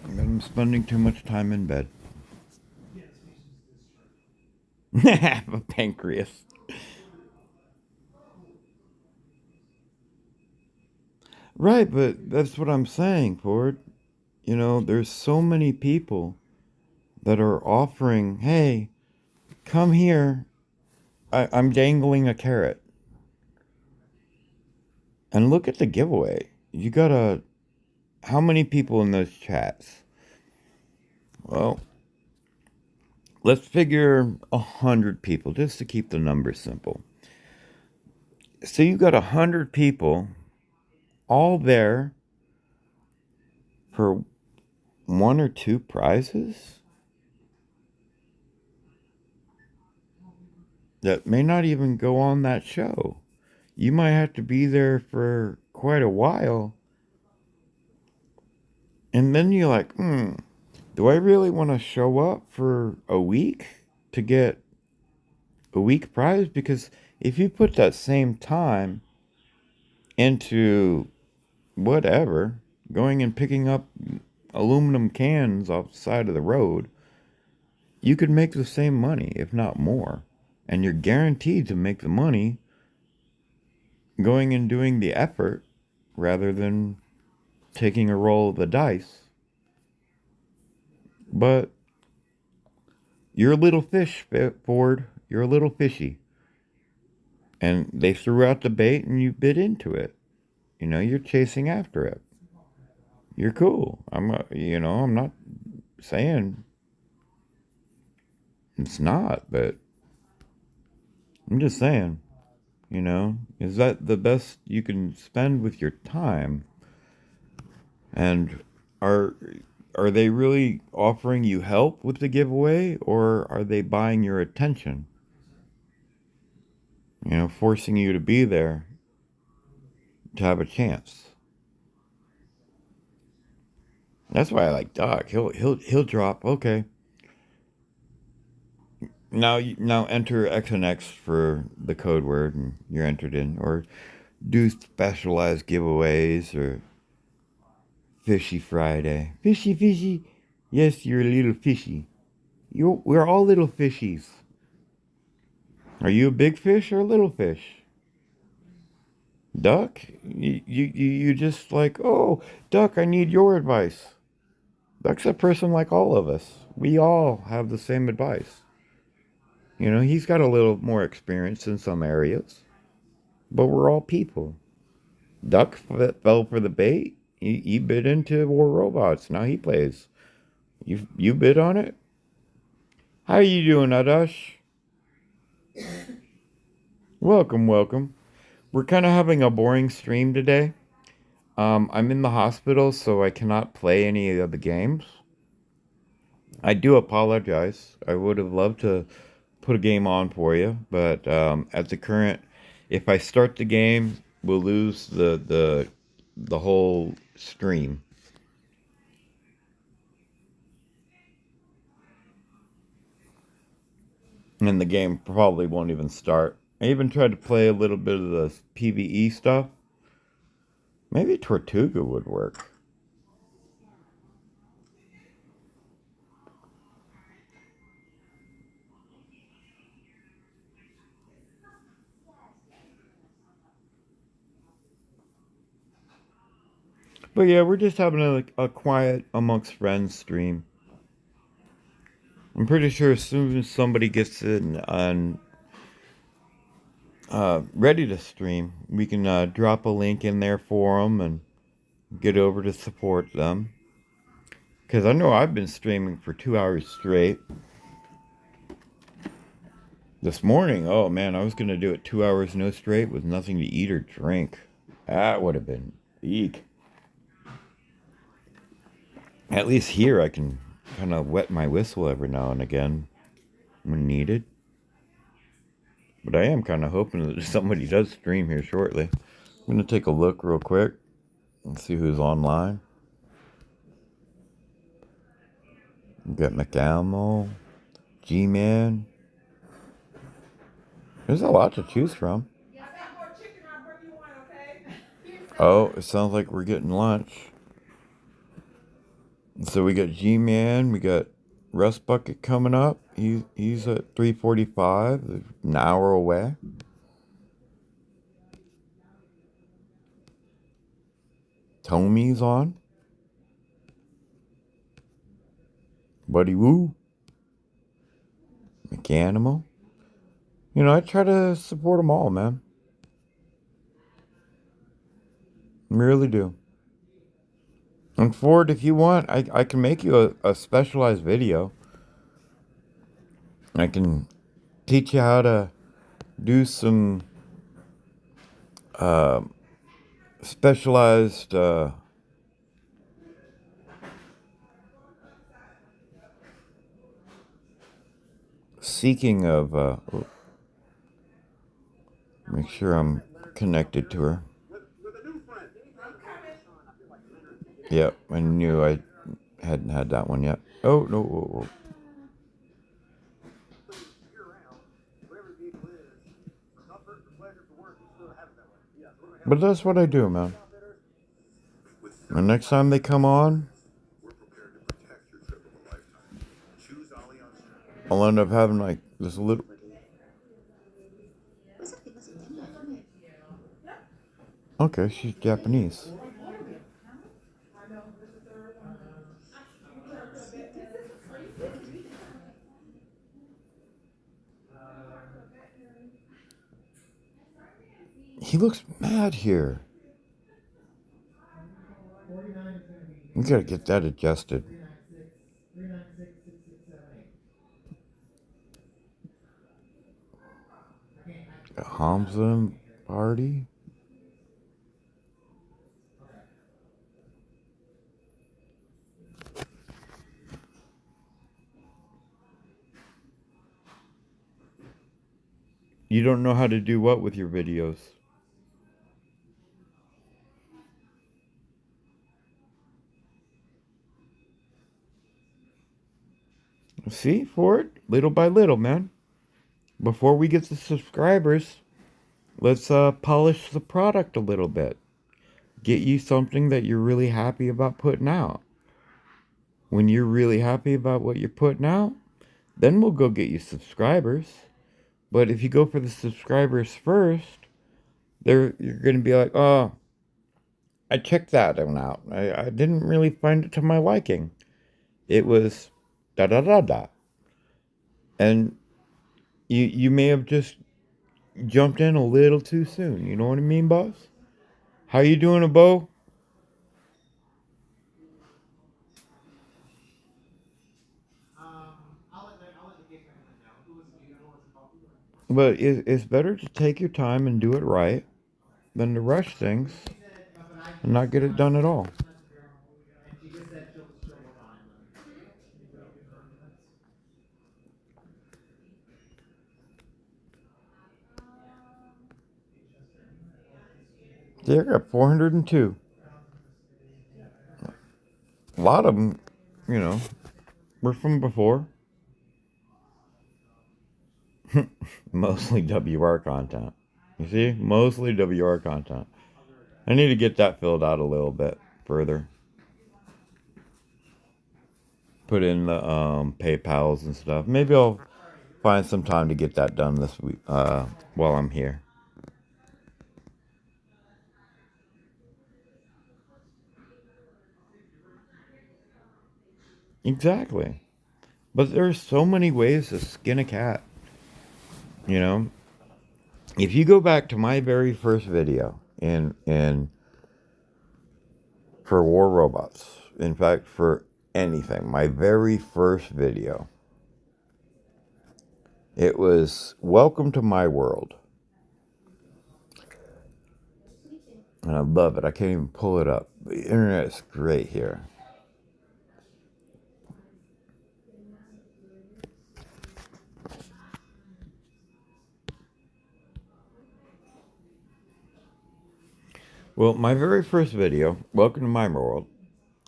I'm spending too much time in bed. Have a pancreas. Right, but that's what I'm saying, Ford. You know, there's so many people that are offering, hey, come here. I'm dangling a carrot. And look at the giveaway. You got how many people in those chats? Well, let's figure 100 people just to keep the numbers simple. So you got 100 people all there for one or two prizes that may not even go on that show. You might have to be there for quite a while. And then you're like, do I really want to show up for a week to get a week prize? Because if you put that same time into whatever, going and picking up aluminum cans off the side of the road, you could make the same money, if not more. And you're guaranteed to make the money going and doing the effort rather than taking a roll of the dice. But you're a little fish, Ford. You're a little fishy. And they threw out the bait and you bit into it. You know, you're chasing after it. You're cool. I'm not saying it's not, but I'm just saying, is that the best you can spend with your time? And are they really offering you help with the giveaway, or are they buying your attention? Forcing you to be there to have a chance. That's why I like Doc. He'll drop. Okay. Now enter X and X for the code word, and you're entered in, or do specialized giveaways, or Fishy Friday. Fishy. Yes, you're a little fishy. We're all little fishies. Are you a big fish or a little fish? Duck? You just like, oh, Duck, I need your advice. Duck's a person like all of us. We all have the same advice. He's got a little more experience in some areas, but we're all people. Duck fell for the bait. He bit into War Robots. Now he plays. You bid on it? How you doing, Adash? Welcome. We're kind of having a boring stream today. I'm in the hospital, so I cannot play any of the games. I do apologize. I would have loved to put a game on for you, but at the current, if I start the game, we'll lose the whole stream. And the game probably won't even start. I even tried to play a little bit of the PvE stuff. Maybe Tortuga would work. But yeah, we're just having a quiet amongst friends stream. I'm pretty sure as soon as somebody gets in on ready to stream, we can drop a link in there for them and get over to support them. Because I know I've been streaming for 2 hours straight. This morning, oh man, I was going to do it 2 hours no straight with nothing to eat or drink. That would have been eek. At least here I can kind of wet my whistle every now and again when needed. But I am kind of hoping that somebody does stream here shortly. I'm going to take a look real quick and see who's online. We got McAlmo, G-Man. There's a lot to choose from. Oh, it sounds like we're getting lunch. So we got G-Man, we got Rust Bucket coming up. He's at 3:45, an hour away. Tomy's on. Buddy Woo. McAnimal. You know, I try to support them all, man. I really do. And Ford, if you want, I can make you a specialized video. I can teach you how to do some specialized seeking of make sure I'm connected to her. Yep, I knew I hadn't had that one yet. Oh no, whoa, whoa. But that's what I do, man. And next time they come on, I'll end up having like this little. Okay, she's Japanese. He looks mad here. We gotta get that adjusted. A Hamza party. You don't know how to do what with your videos? See, Ford? Little by little, man. Before we get the subscribers, let's polish the product a little bit. Get you something that you're really happy about putting out. When you're really happy about what you're putting out, then we'll go get you subscribers. But if you go for the subscribers first, you're going to be like, oh, I checked that one out. I didn't really find it to my liking. It was da da da da. And you may have just jumped in a little too soon. You know what I mean, boss? How you doing, Abo? But it's better to take your time and do it right than to rush things and not get it done at all. See, I got 402. A lot of them, you know, were from before. Mostly WR content. You see? Mostly WR content. I need to get that filled out a little bit further. Put in the PayPals and stuff. Maybe I'll find some time to get that done this week while I'm here. Exactly. But there's so many ways to skin a cat. You know, if you go back to my very first video in for War Robots, in fact, for anything, my very first video, it was Welcome to My World. And I love it. I can't even pull it up. The internet is great here. Well, my very first video, Welcome to My World,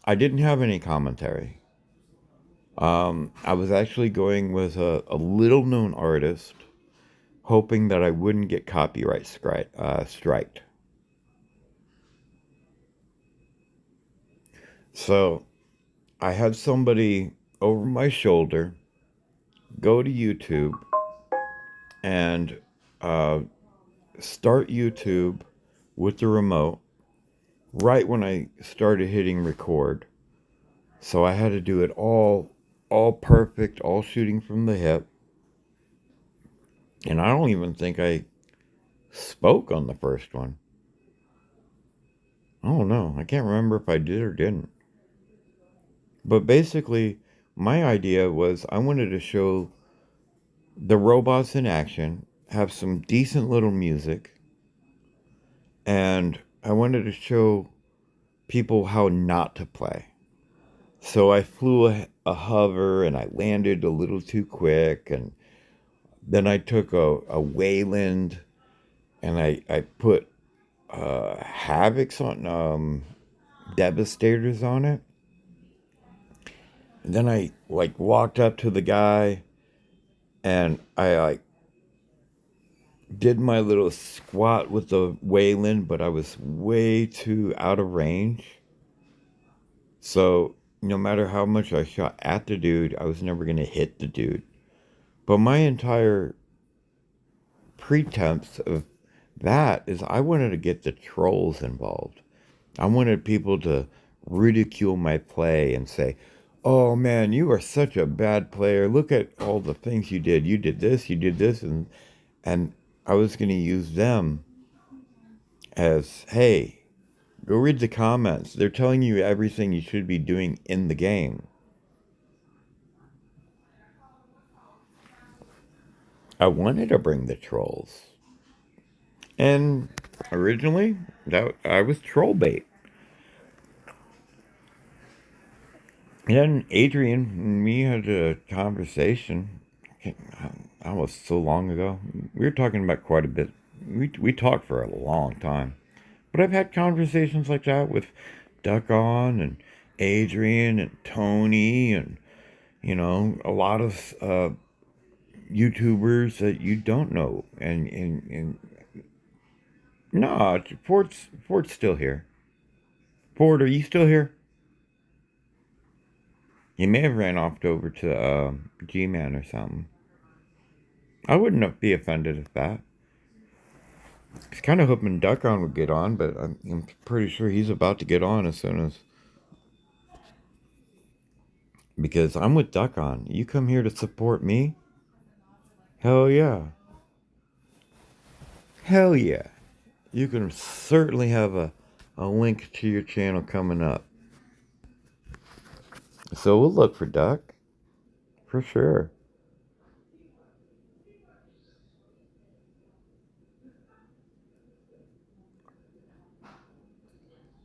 I didn't have any commentary. I was actually going with a little known artist, hoping that I wouldn't get copyright striked. So I had somebody over my shoulder go to YouTube and start YouTube with the remote right when I started hitting record. So I had to do it all perfect, all shooting from the hip. And I don't even think I spoke on the first one. I don't know. I can't remember if I did or didn't. But basically, my idea was I wanted to show the robots in action, have some decent little music, and I wanted to show people how not to play. So I flew a hover and I landed a little too quick, and then I took a Wayland and I put Havocs on, Devastators on it. And then I like walked up to the guy and I like did my little squat with the Wayland, but I was way too out of range. So no matter how much I shot at the dude, I was never going to hit the dude. But my entire pretense of that is I wanted to get the trolls involved. I wanted people to ridicule my play and say, "Oh man, you are such a bad player. Look at all the things you did. You did this," and I was going to use them as, "Hey, go read the comments. They're telling you everything you should be doing in the game." I wanted to bring the trolls. And originally, that I was troll bait. And then Adrian and me had a conversation. That was so long ago. We were talking about quite a bit. We talked for a long time. But I've had conversations like that with Duck On and Adrian and Tony and, a lot of YouTubers that you don't know. And no, Ford's still here. Ford, are you still here? He may have ran off over to G-Man or something. I wouldn't be offended at that. I was kind of hoping Duck On would get on, but I'm pretty sure he's about to get on as soon as... Because I'm with Duck On. You come here to support me? Hell yeah. Hell yeah. You can certainly have a link to your channel coming up. So we'll look for Duck. For sure.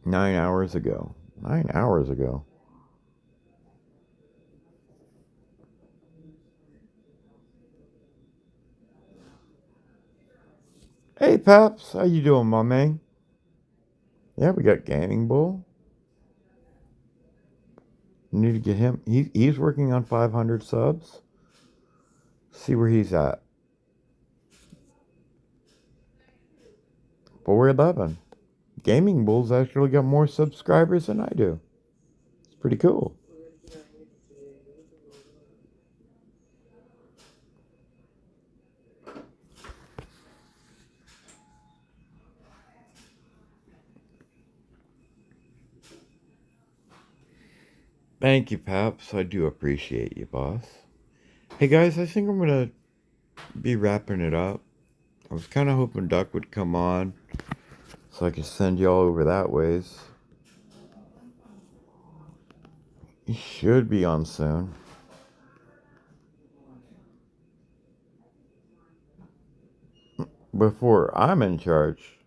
Nine hours ago. Hey, Paps. How you doing, my man? Yeah, we got Gaming Bull. Need to get him. He's working on 500 subs. See where he's at. 411. Gaming Bull's actually got more subscribers than I do. It's pretty cool. Thank you, Paps. I do appreciate you, boss. Hey, guys, I think I'm gonna be wrapping it up. I was kind of hoping Duck would come on so I could send y'all over that ways. He should be on soon. Before I'm in charge.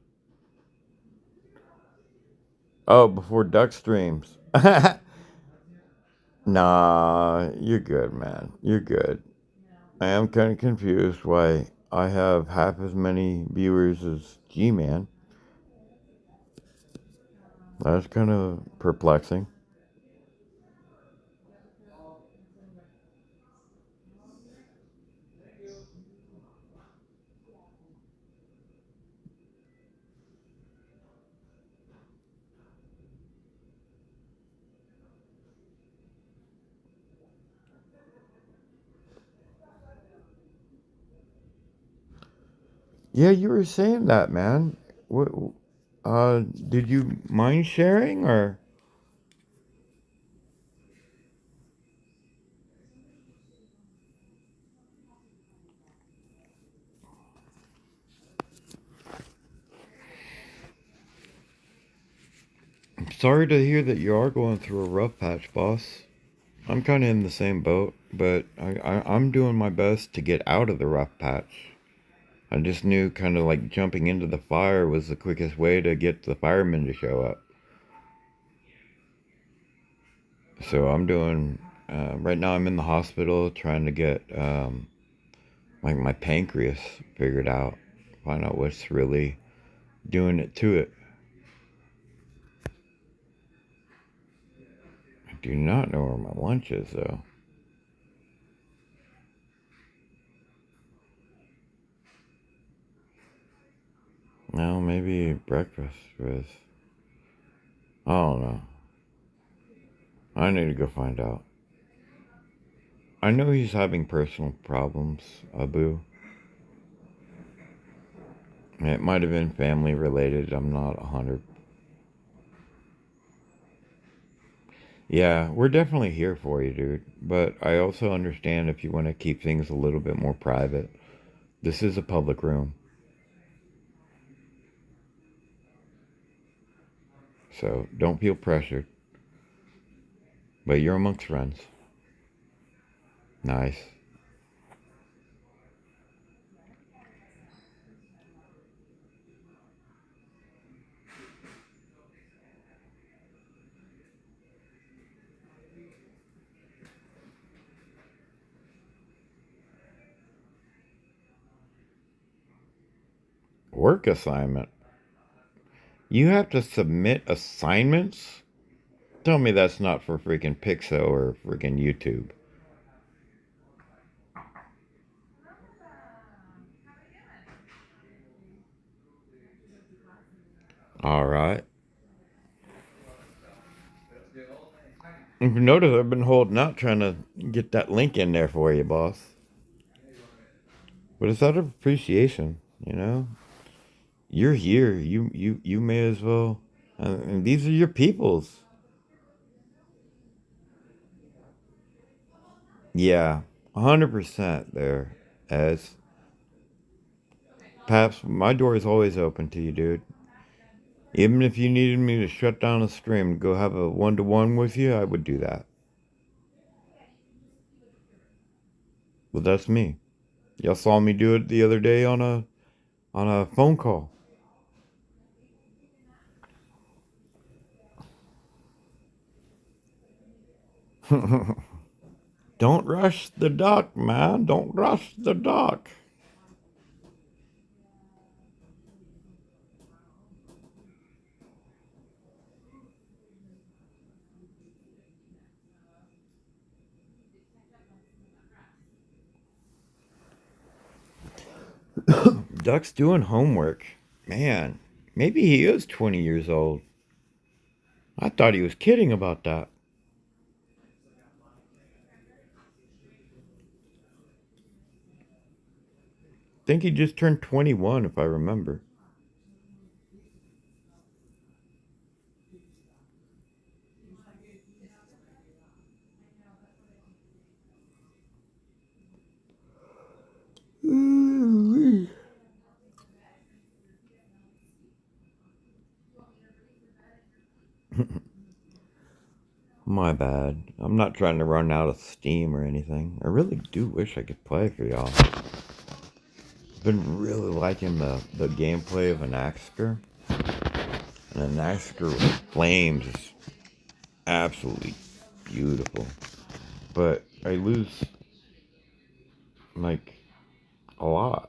Oh, before Duck streams. Nah, you're good, man. You're good. I am kind of confused why I have half as many viewers as G-Man. That's kind of perplexing. Yeah, you were saying that, man. What? Did you mind sharing or? I'm sorry to hear that you are going through a rough patch, boss. I'm kind of in the same boat, but I'm doing my best to get out of the rough patch. I just knew kind of like jumping into the fire was the quickest way to get the firemen to show up. So I'm doing, right now I'm in the hospital trying to get like my pancreas figured out, find out what's really doing it to it. I do not know where my lunch is though. Well, maybe breakfast was, I don't know. I need to go find out. I know he's having personal problems, Abu. It might have been family related. I'm not 100. Yeah, we're definitely here for you, dude. But I also understand if you want to keep things a little bit more private. This is a public room. So don't feel pressured. But you're amongst friends. Nice. Work assignment. You have to submit assignments? Tell me that's not for freaking Pixo or freaking YouTube. All right. If you notice, I've been holding out trying to get that link in there for you, boss. But it's out of appreciation, you know? You're here. You may as well. And these are your peoples. Yeah, 100% there. As Paps, my door is always open to you, dude. Even if you needed me to shut down a stream to go have a one-to-one with you, I would do that. But that's me. Y'all saw me do it the other day on a phone call. Don't rush the duck, man. Don't rush the duck. Duck's doing homework. Man, maybe he is 20 years old. I thought he was kidding about that. I think he just turned 21, if I remember. My bad. I'm not trying to run out of steam or anything. I really do wish I could play for y'all. Been really liking the gameplay of an Axker. And an Axker with flames is absolutely beautiful. But I lose, like, a lot.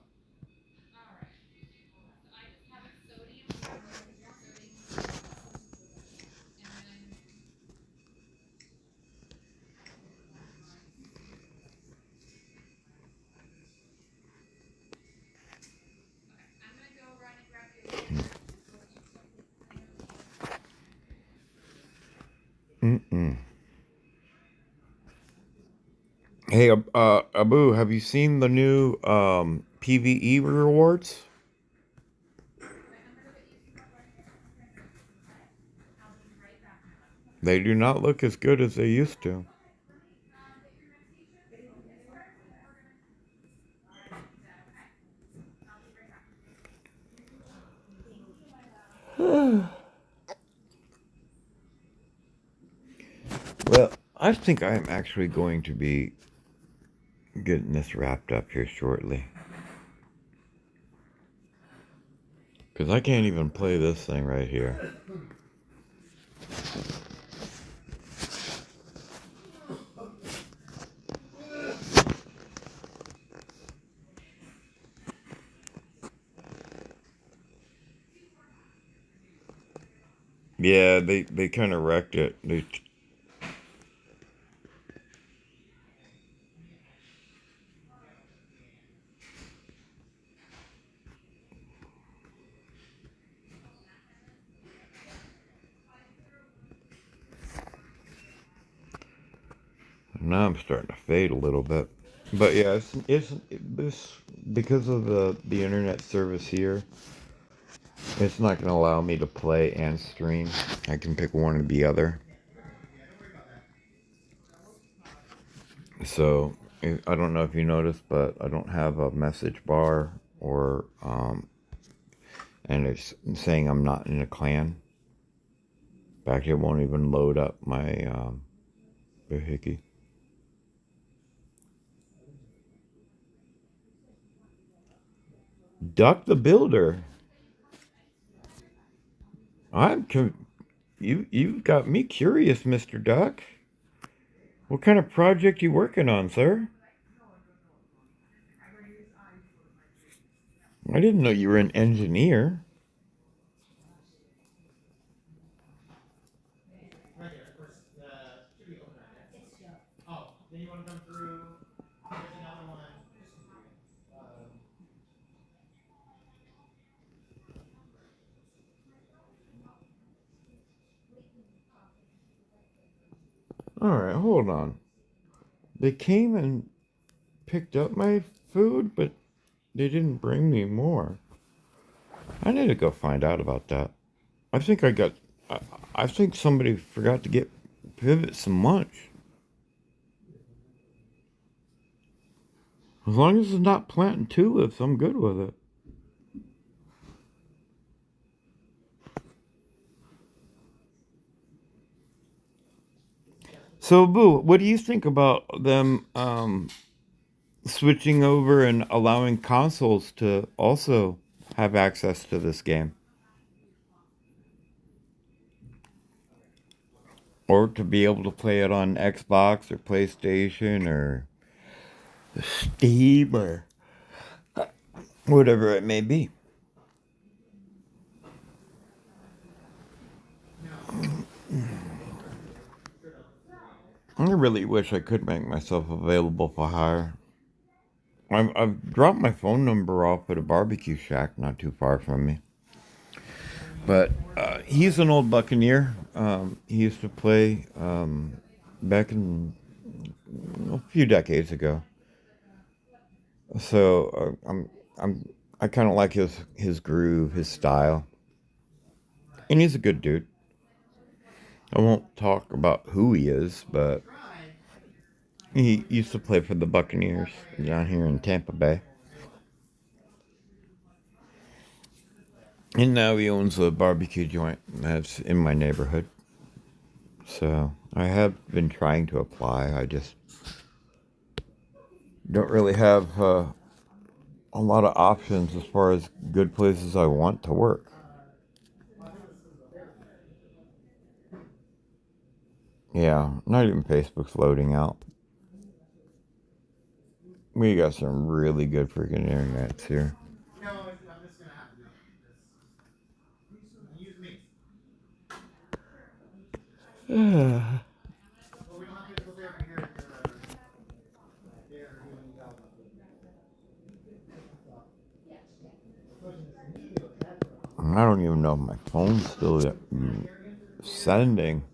Mm-mm. Hey, Abu, have you seen the new PvE rewards? They do not look as good as they used to. Well, I think I am actually going to be getting this wrapped up here shortly. Because I can't even play this thing right here. Yeah, they kind of wrecked it. Now I'm starting to fade a little bit. But yeah, it's this because of the internet service here. It's not going to allow me to play and stream. I can pick one or the other. So I don't know if you noticed, but I don't have a message bar or and it's saying I'm not in a clan. In fact, it won't even load up my Bahiki. Duck the Builder. You've got me curious, Mr. Duck. What kind of project you working on, sir? I didn't know you were an engineer. All right, hold on. They came and picked up my food, but they didn't bring me more. I need to go find out about that. I think I got. I think somebody forgot to get Pivot some lunch. As long as it's not planting tulips, I'm good with it. So, Boo, what do you think about them switching over and allowing consoles to also have access to this game? Or to be able to play it on Xbox or PlayStation or Steam or whatever it may be. I really wish I could make myself available for hire. I've dropped my phone number off at a barbecue shack not too far from me. But he's an old Buccaneer. He used to play back in a few decades ago. So I kind of like his groove, his style, and he's a good dude. I won't talk about who he is, but he used to play for the Buccaneers down here in Tampa Bay. And now he owns a barbecue joint that's in my neighborhood. So I have been trying to apply. I just don't really have a lot of options as far as good places I want to work. Yeah, not even Facebook's loading out. We got some really good freaking internets here. I don't even know if my phone's still sending.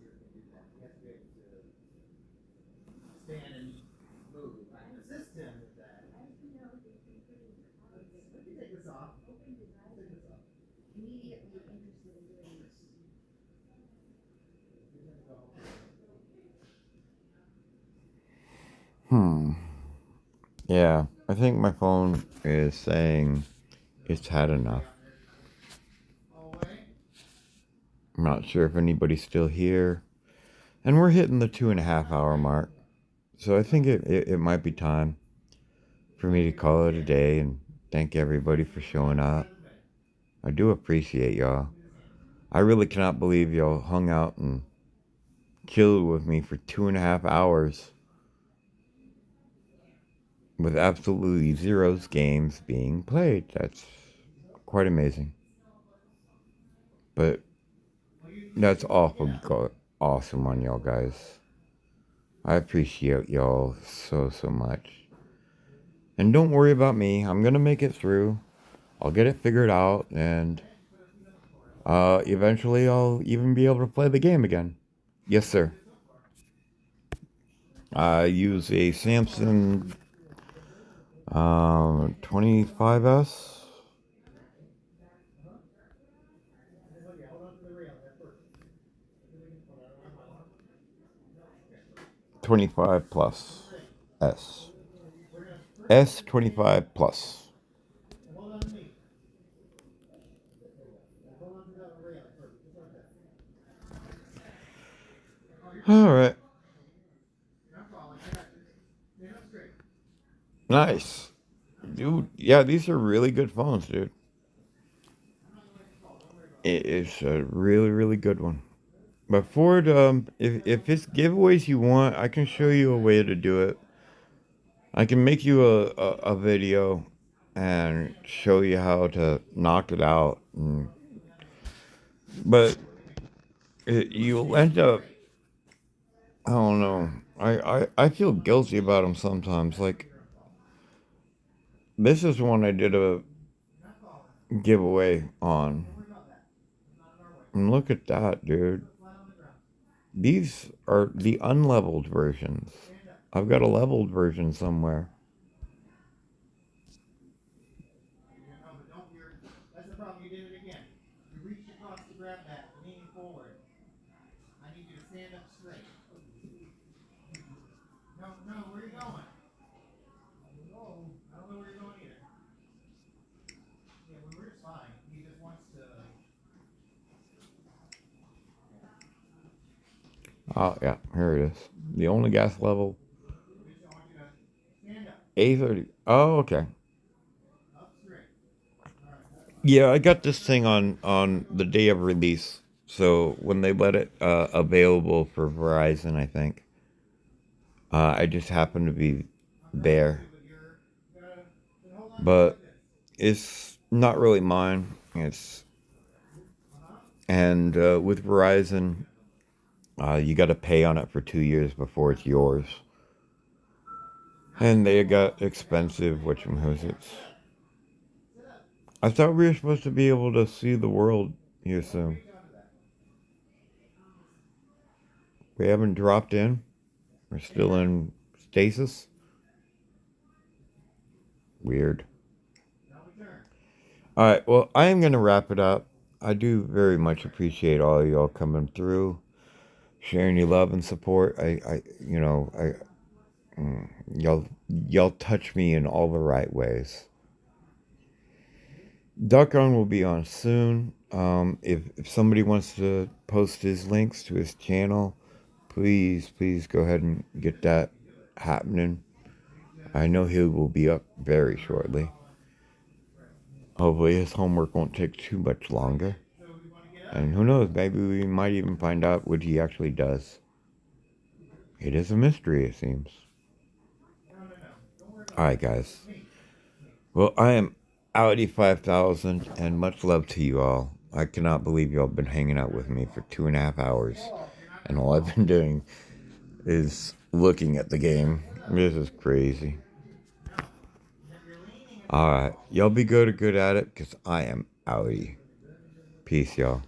Yeah, I think my phone is saying it's had enough. I'm not sure if anybody's still here. And we're hitting the 2.5 hour mark. So I think it might be time for me to call it a day and thank everybody for showing up. I do appreciate y'all. I really cannot believe y'all hung out and chilled with me for 2.5 hours with absolutely zero games being played. That's quite amazing. But that's awesome on y'all guys. I appreciate y'all so much. And don't worry about me. I'm gonna make it through. I'll get it figured out, and eventually I'll even be able to play the game again. Yes, sir. I use a Samsung 25S. 25 plus S. S25 plus. All right. Nice. Dude, yeah, these are really good phones, dude. It's a really good one. But Ford, if it's giveaways you want, I can show you a way to do it. I can make you a video and show you how to knock it out. But you'll end up, I don't know. I feel guilty about them sometimes. Like, this is one I did a giveaway on. And look at that, dude. These are the unleveled versions. I've got a leveled version somewhere. Oh, yeah, here it is. The only gas level. A30. Oh, okay. Yeah, I got this thing on the day of release. So when they let it available for Verizon, I think, I just happened to be there. But it's not really mine. And with Verizon, you got to pay on it for 2 years before it's yours. And they got expensive whatchamahosets. I thought we were supposed to be able to see the world here soon. We haven't dropped in. We're still in stasis. Weird. Alright, well, I am going to wrap it up. I do very much appreciate all of y'all coming through, sharing your love and support. Y'all touch me in all the right ways. Duck-On will be on soon. If somebody wants to post his links to his channel, please, please go ahead and get that happening. I know he will be up very shortly. Hopefully his homework won't take too much longer. And who knows, maybe we might even find out what he actually does. It is a mystery, it seems. Alright, guys. Well, I am Audi 5000, and much love to you all. I cannot believe y'all been hanging out with me for 2.5 hours. And all I've been doing is looking at the game. This is crazy. Alright, y'all be good at it, because I am Audi. Peace, y'all.